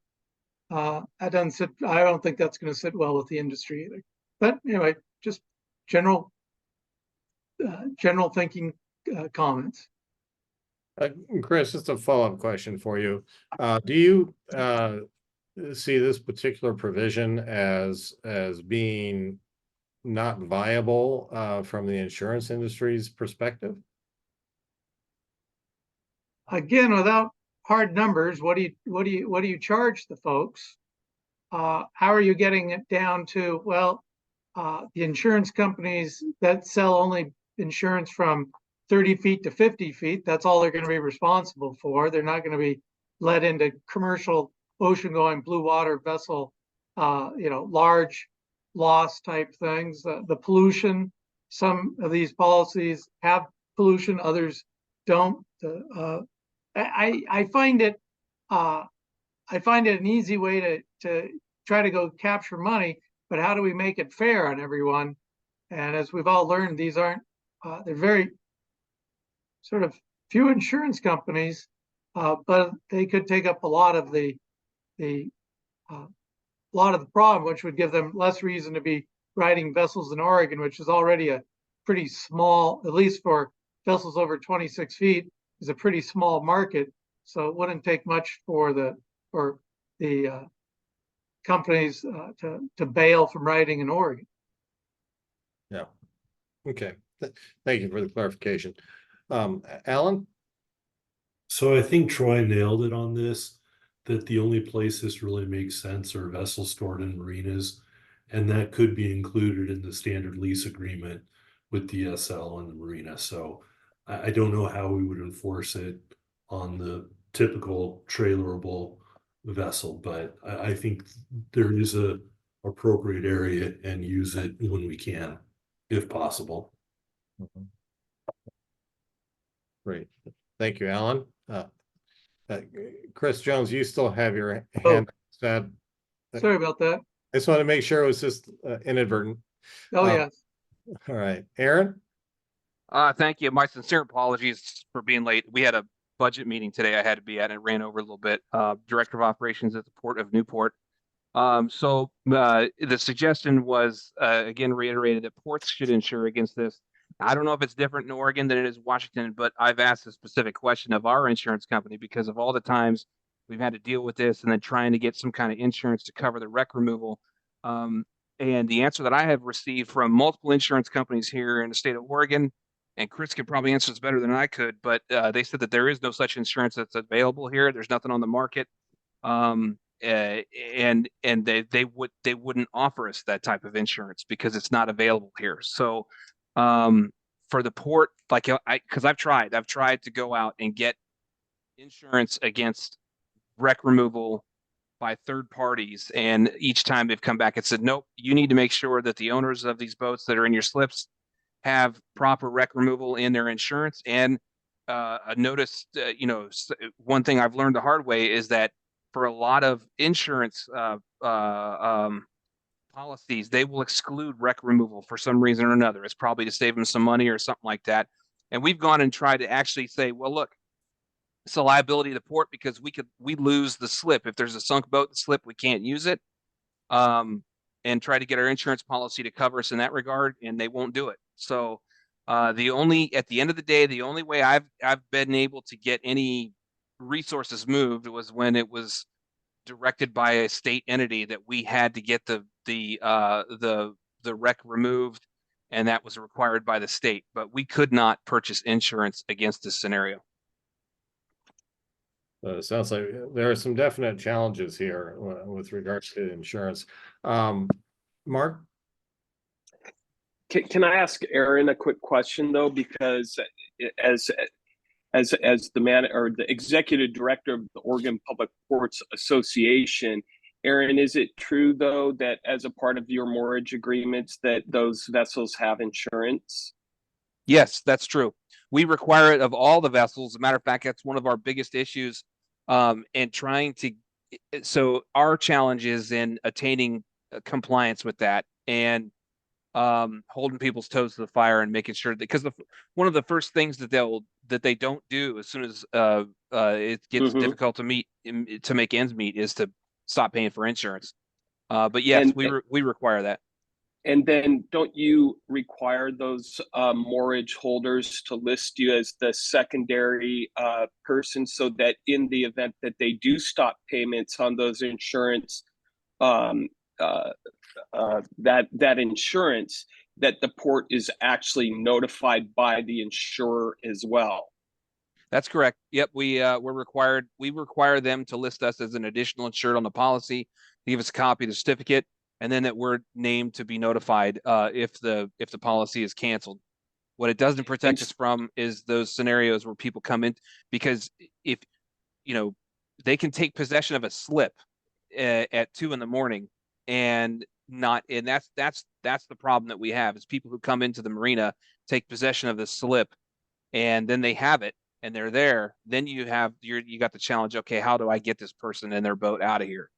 that doesn't sit. I don't think that's going to sit well with the industry either. But anyway, just general thinking comments. Chris, just a follow-up question for you. Do you see this particular provision as being not viable from the insurance industry's perspective? Again, without hard numbers, what do you charge the folks? How are you getting it down to, well, the insurance companies that sell only insurance from 30 feet to 50 feet, that's all they're going to be responsible for. They're not going to be led into commercial ocean going blue water vessel, large loss type things. The pollution, some of these policies have pollution, others don't. I find it an easy way to try to go capture money, but how do we make it fair on everyone? And as we've all learned, these aren't they're very sort of few insurance companies, but they could take up a lot of the problem, which would give them less reason to be riding vessels in Oregon, which is already a pretty small, at least for vessels over 26 feet, is a pretty small market. So it wouldn't take much for the companies to bail from riding in Oregon. Yeah. Okay. Thank you for the clarification. Alan? So I think Troy nailed it on this, that the only place this really makes sense are vessels stored in marinas, and that could be included in the standard lease agreement with DSL and the marina. So I don't know how we would enforce it on the typical trailerable vessel, but I think there is a appropriate area and use it when we can, if possible. Great. Thank you, Alan. Chris Jones, you still have your Oh. hand said. Sorry about that. I just want to make sure it was just inadvertent. Oh, yes. All right, Aaron? Thank you. My sincere apologies for being late. We had a budget meeting today I had to be at, and it ran over a little bit. Director of Operations at the Port of Newport. So the suggestion was, again, reiterated that ports should insure against this. I don't know if it's different in Oregon than it is Washington, but I've asked a specific question of our insurance company because of all the times we've had to deal with this and then trying to get some kind of insurance to cover the wreck removal. And the answer that I have received from multiple insurance companies here in the state of Oregon, and Chris could probably answer this better than I could, but they said that there is no such insurance that's available here. There's nothing on the market. And they wouldn't offer us that type of insurance because it's not available here. So for the port, like because I've tried to go out and get insurance against wreck removal by third parties, and each time they've come back and said, nope, you need to make sure that the owners of these boats that are in your slips have proper wreck removal in their insurance. And I noticed, one thing I've learned the hard way is that for a lot of insurance policies, they will exclude wreck removal for some reason or another. It's probably to save them some money or something like that. And we've gone and tried to actually say, well, look, it's a liability to the port because we lose the slip. If there's a sunk boat, the slip, we can't use it. And try to get our insurance policy to cover us in that regard, and they won't do it. So at the end of the day, the only way I've been able to get any resources moved was when it was directed by a state entity that we had to get the wreck removed, and that was required by the state. But we could not purchase insurance against this scenario. It sounds like there are some definite challenges here with regards to insurance. Mark? Can I ask Aaron a quick question though? Because as the man or the executive director of the Oregon Public Ports Association, Aaron, is it true though that as a part of your mooring agreements that those vessels have insurance? Yes, that's true. We require it of all the vessels. As a matter of fact, that's one of our biggest issues. And trying to, so our challenge is in attaining compliance with that and holding people's toes to the fire and making sure that, because one of the first things that they don't do as soon as it gets difficult to make ends meet is to stop paying for insurance. But yes, we require that. And then don't you require those moorage holders to list you as the secondary person so that in the event that they do stop payments on those insurance, that insurance, that the port is actually notified by the insurer as well? That's correct. Yep, we require them to list us as an additional insured on the policy, give us a copy of the certificate, and then that we're named to be notified if the policy is canceled. What it doesn't protect us from is those scenarios where people come in, because if they can take possession of a slip at 2 a.m. and that's the problem that we have is people who come into the marina, take possession of the slip, and then they have it and they're there. Then you got the challenge. Okay, how do I get this person and their boat out of here?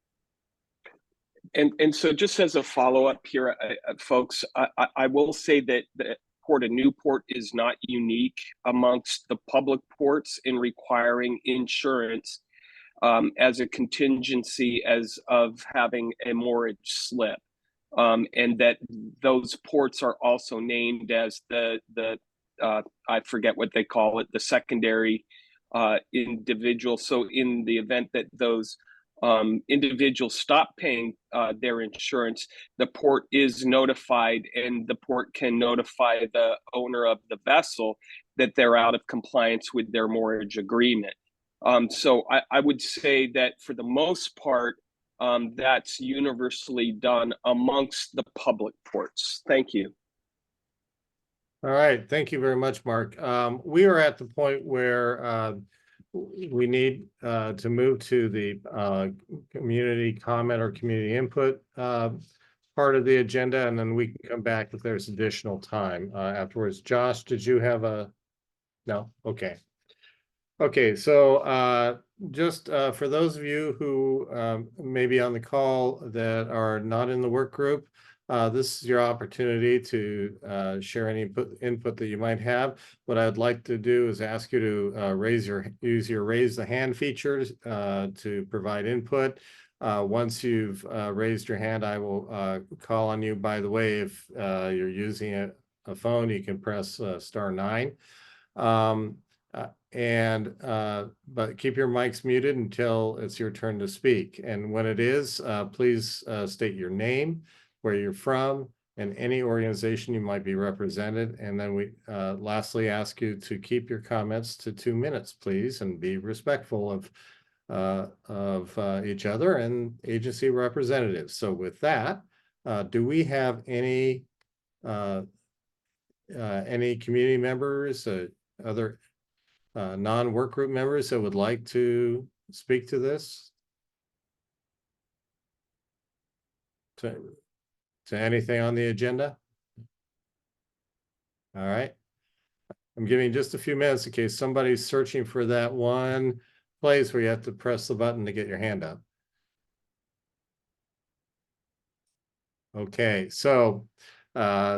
And so just as a follow-up here, folks, I will say that the Port of Newport is not unique amongst the public ports in requiring insurance as a contingency of having a moorage slip. And that those ports are also named as the I forget what they call it, the secondary individual. So in the event that those individuals stop paying their insurance, the port is notified, and the port can notify the owner of the vessel that they're out of compliance with their moorage agreement. So I would say that for the most part, that's universally done amongst the public ports. Thank you. All right, thank you very much, Mark. We are at the point where we need to move to the community comment or community input part of the agenda, and then we can come back if there's additional time afterwards. Josh, did you have a? No? Okay. Okay, so just for those of you who may be on the call that are not in the work group, this is your opportunity to share any input that you might have. What I'd like to do is ask you to use your raise the hand feature to provide input. Once you've raised your hand, I will call on you. By the way, if you're using a phone, you can press *9. But keep your mics muted until it's your turn to speak. And when it is, please state your name, where you're from, and any organization you might be represented. And then we lastly ask you to keep your comments to 2 minutes, please, and be respectful of each other and agency representatives. So with that, do we have any community members, other non-work group members that would like to speak to this? To anything on the agenda? All right. I'm giving just a few minutes in case somebody's searching for that one place where you have to press the button to get your hand up. Okay, so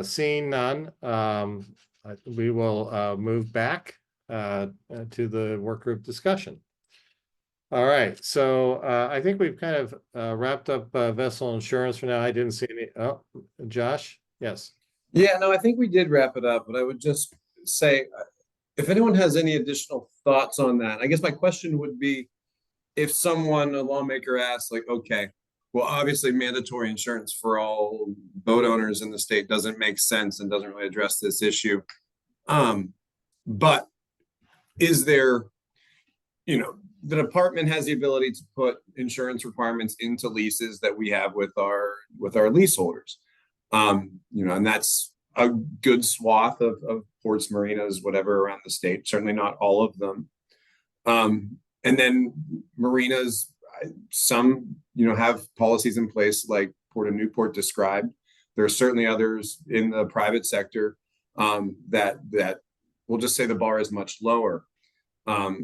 seeing none, we will move back to the work group discussion. All right, so I think we've kind of wrapped up vessel insurance for now. I didn't see any. Oh, Josh, yes. Yeah, no, I think we did wrap it up, but I would just say, if anyone has any additional thoughts on that, I guess my question would be, if someone, a lawmaker asks, like, okay, well, obviously mandatory insurance for all boat owners in the state doesn't make sense and doesn't really address this issue. But is there, the department has the ability to put insurance requirements into leases that we have with our leaseholders. And that's a good swath of ports, marinas, whatever around the state, certainly not all of them. And then marinas, some, have policies in place like Port of Newport described. There are certainly others in the private sector that we'll just say the bar is much lower.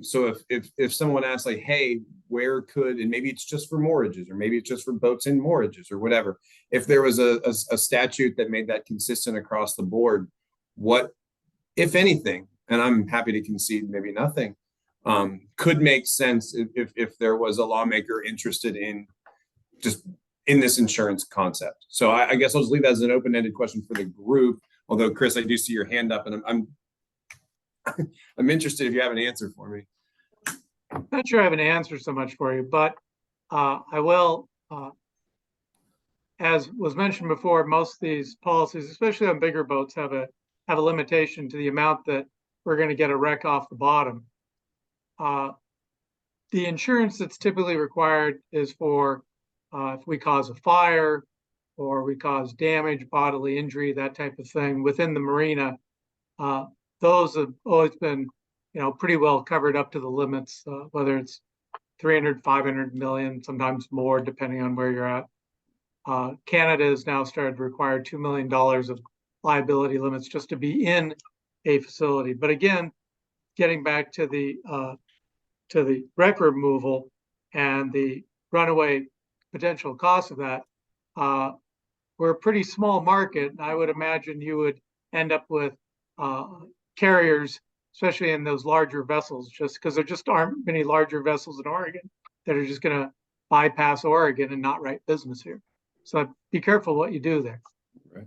So if someone asks like, hey, where could, and maybe it's just for mortgages, or maybe it's just for boats in mortgages or whatever, if there was a statute that made that consistent across the board, what, if anything, and I'm happy to concede maybe nothing, could make sense if there was a lawmaker interested in just in this insurance concept. So I guess I'll just leave that as an open-ended question for the group. Although Chris, I do see your hand up, and I'm interested if you have an answer for me. I'm not sure I have an answer so much for you, but I will. As was mentioned before, most of these policies, especially on bigger boats, have a limitation to the amount that we're going to get a wreck off the bottom. The insurance that's typically required is for if we cause a fire or we cause damage, bodily injury, that type of thing within the marina. Those have always been, pretty well covered up to the limits, whether it's 300, 500 million, sometimes more, depending on where you're at. Canada has now started to require $2 million of liability limits just to be in a facility. But again, getting back to the wreck removal and the runaway potential cost of that, we're a pretty small market. I would imagine you would end up with carriers, especially in those larger vessels, just because there just aren't many larger vessels in Oregon that are just going to bypass Oregon and not write business here. So be careful what you do there. Right.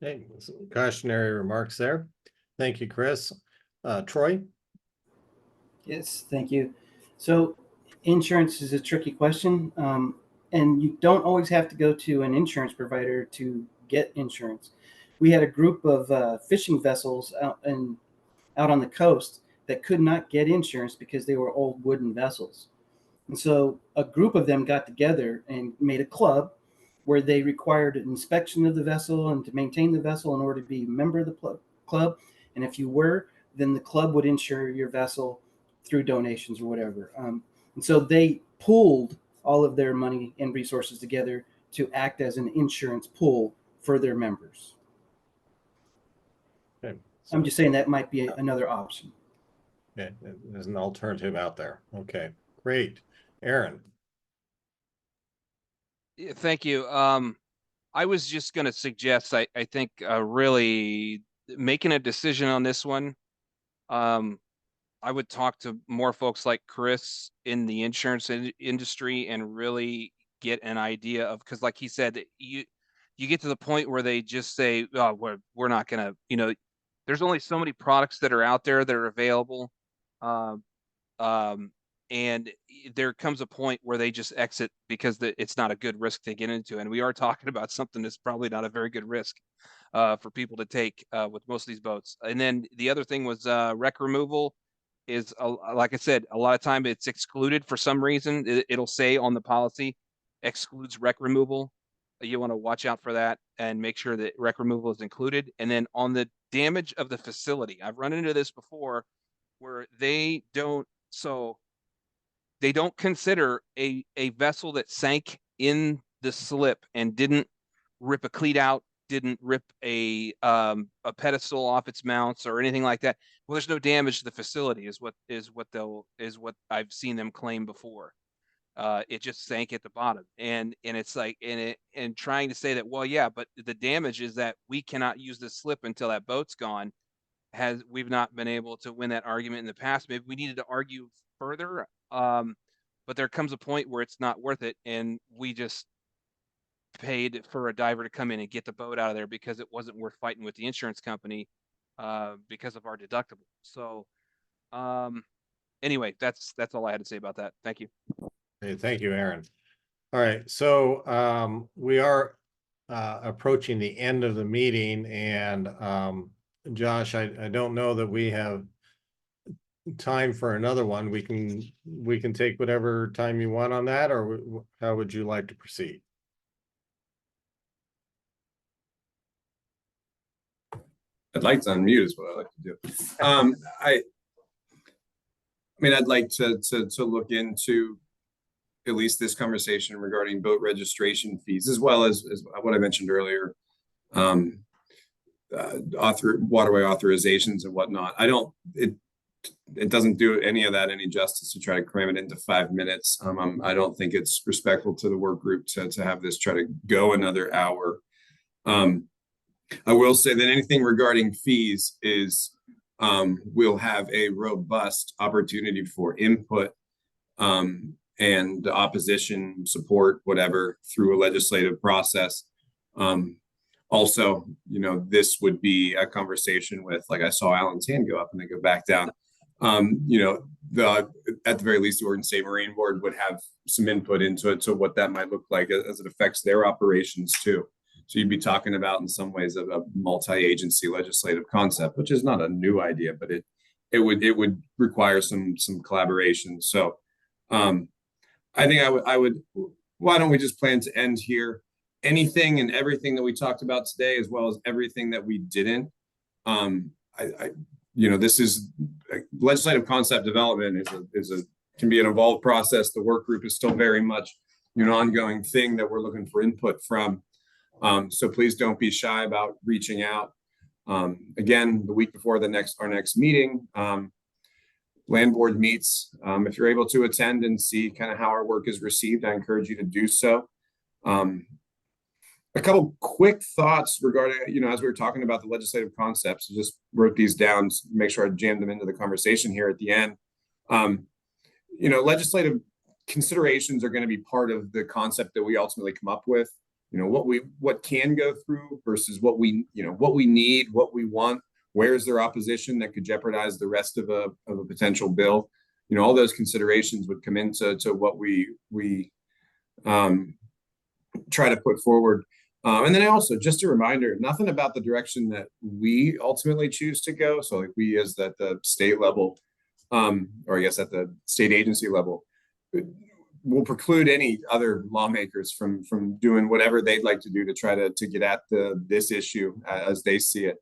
Okay, some cautionary remarks there. Thank you, Chris. Troy? Yes, thank you. So insurance is a tricky question, and you don't always have to go to an insurance provider to get insurance. We had a group of fishing vessels out on the coast that could not get insurance because they were old wooden vessels. And so a group of them got together and made a club, where they required an inspection of the vessel and to maintain the vessel in order to be a member of the club. And if you were, then the club would insure your vessel through donations or whatever. And so they pooled all of their money and resources together to act as an insurance pool for their members. Okay, I'm just saying that might be another option. Yeah, there's an alternative out there. Okay, great. Aaron. Yeah, thank you. I was just going to suggest, I think really making a decision on this one. I would talk to more folks like Chris in the insurance industry and really get an idea of, because like he said, you get to the point where they just say, oh, we're not going to, there's only so many products that are out there that are available. And there comes a point where they just exit because it's not a good risk to get into. And we are talking about something that's probably not a very good risk for people to take with most of these boats. And then the other thing was wreck removal is, like I said, a lot of time it's excluded for some reason. It'll say on the policy, excludes wreck removal. You want to watch out for that and make sure that wreck removal is included. And then on the damage of the facility, I've run into this before where they don't consider a vessel that sank in the slip and didn't rip a cleat out, didn't rip a pedestal off its mounts or anything like that. Well, there's no damage to the facility is what I've seen them claim before. It just sank at the bottom, and it's like, and trying to say that, well, yeah, but the damage is that we cannot use this slip until that boat's gone. We've not been able to win that argument in the past. Maybe we needed to argue further. But there comes a point where it's not worth it, and we just paid for a diver to come in and get the boat out of there because it wasn't worth fighting with the insurance company because of our deductible. So anyway, that's all I had to say about that. Thank you. Hey, thank you, Aaron. All right, so we are approaching the end of the meeting, and Josh, I don't know that we have time for another one. We can take whatever time you want on that, or how would you like to proceed? I'd like to unmute is what I like to do. I mean, I'd like to look into at least this conversation regarding boat registration fees, as well as what I mentioned earlier, waterway authorizations and whatnot. It doesn't do any of that any justice to try to cram it into 5 minutes. I don't think it's respectful to the work group to have this try to go another hour. I will say that anything regarding fees is we'll have a robust opportunity for input and opposition, support, whatever, through a legislative process. Also, this would be a conversation with, like I saw Alan's hand go up and then go back down. At the very least, the Oregon State Marine Board would have some input into it, so what that might look like as it affects their operations too. So you'd be talking about, in some ways, a multi-agency legislative concept, which is not a new idea, but it would require some collaboration. So I think I would. Why don't we just plan to end here? Anything and everything that we talked about today, as well as everything that we didn't. This is legislative concept development can be an evolved process. The work group is still very much an ongoing thing that we're looking for input from. So please don't be shy about reaching out. Again, the week before our next meeting, Land Board meets. If you're able to attend and see kind of how our work is received, I encourage you to do so. A couple quick thoughts regarding, as we were talking about the legislative concepts, I just wrote these down to make sure I jammed them into the conversation here at the end. Legislative considerations are going to be part of the concept that we ultimately come up with. What can go through versus what we need, what we want. Where's their opposition that could jeopardize the rest of a potential bill? All those considerations would come into what we try to put forward. And then also, just a reminder, nothing about the direction that we ultimately choose to go. So like we as at the state level, or I guess at the state agency level, will preclude any other lawmakers from doing whatever they'd like to do to try to get at this issue as they see it.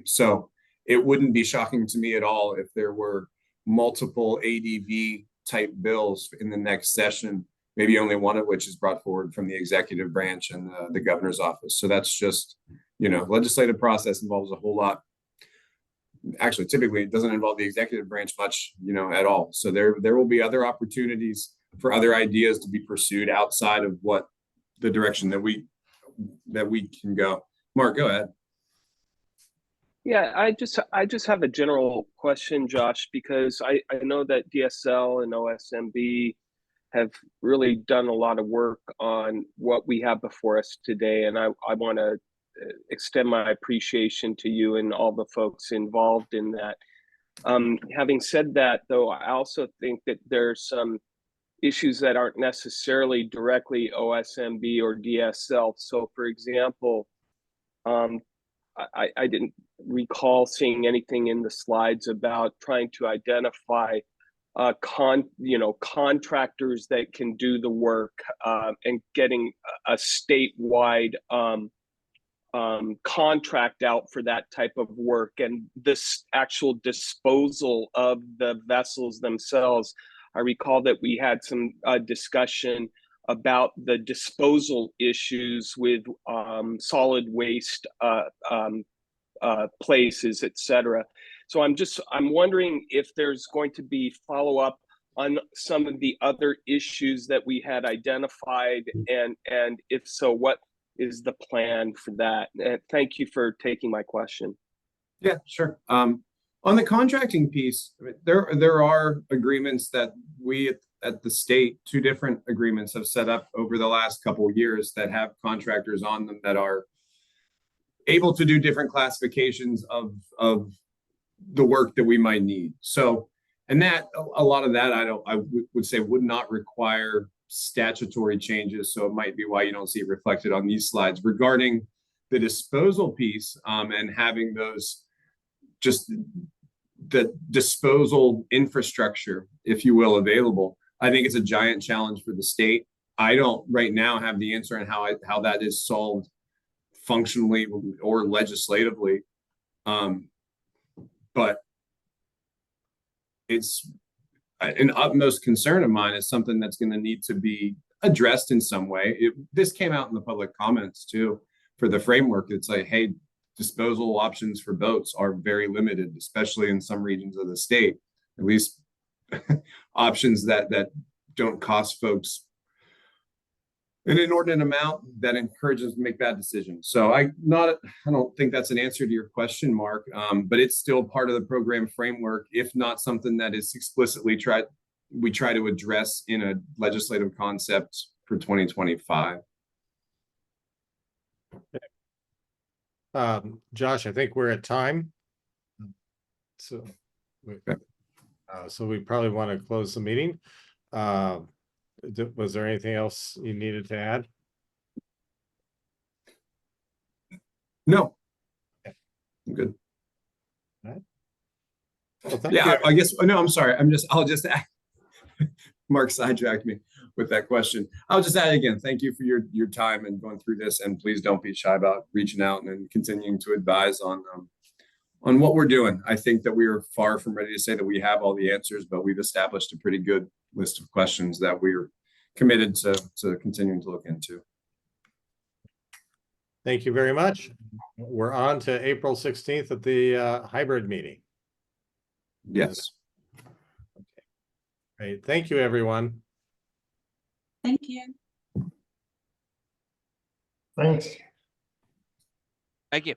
So it wouldn't be shocking to me at all if there were multiple ADV type bills in the next session, maybe only one of which is brought forward from the executive branch and the governor's office. So that's just, legislative process involves a whole lot. Actually, typically it doesn't involve the executive branch much, at all. So there will be other opportunities for other ideas to be pursued outside of what the direction that we can go. Mark, go ahead. Yeah, I just have a general question, Josh, because I know that DSL and OSMB have really done a lot of work on what we have before us today, and I want to extend my appreciation to you and all the folks involved in that. Having said that, though, I also think that there's some issues that aren't necessarily directly OSMB or DSL. So, for example, I didn't recall seeing anything in the slides about trying to identify contractors that can do the work and getting a statewide contract out for that type of work, and this actual disposal of the vessels themselves. I recall that we had some discussion about the disposal issues with solid waste places, etc. So I'm wondering if there's going to be follow-up on some of the other issues that we had identified, and if so, what is the plan for that? Thank you for taking my question. Yeah, sure. On the contracting piece, there are agreements that we at the state, 2 different agreements have set up over the last couple of years that have contractors on them that are able to do different classifications of the work that we might need. So, and that a lot of that I would say would not require statutory changes. So it might be why you don't see it reflected on these slides regarding the disposal piece and having those, just the disposal infrastructure, if you will, available. I think it's a giant challenge for the state. I don't right now have the answer on how that is solved functionally or legislatively. But it's an utmost concern of mine, is something that's going to need to be addressed in some way. This came out in the public comments too for the framework. It's like, hey, disposal options for boats are very limited, especially in some regions of the state, at least options that don't cost folks an inordinate amount that encourages to make bad decisions. So I don't think that's an answer to your question, Mark, but it's still part of the program framework, if not something that is explicitly we try to address in a legislative concept for 2025. Josh, I think we're at time. So we probably want to close the meeting. Was there anything else you needed to add? No. I'm good. All right. Well, yeah, I guess. No, I'm sorry. I'll just add. Mark sidetracked me with that question. I'll just add again, thank you for your time and going through this, and please don't be shy about reaching out and continuing to advise on what we're doing. I think that we are far from ready to say that we have all the answers, but we've established a pretty good list of questions that we're committed to continuing to look into. Thank you very much. We're on to April 16th at the hybrid meeting. Yes. Okay. Great. Thank you, everyone. Thank you. Thanks. Thank you.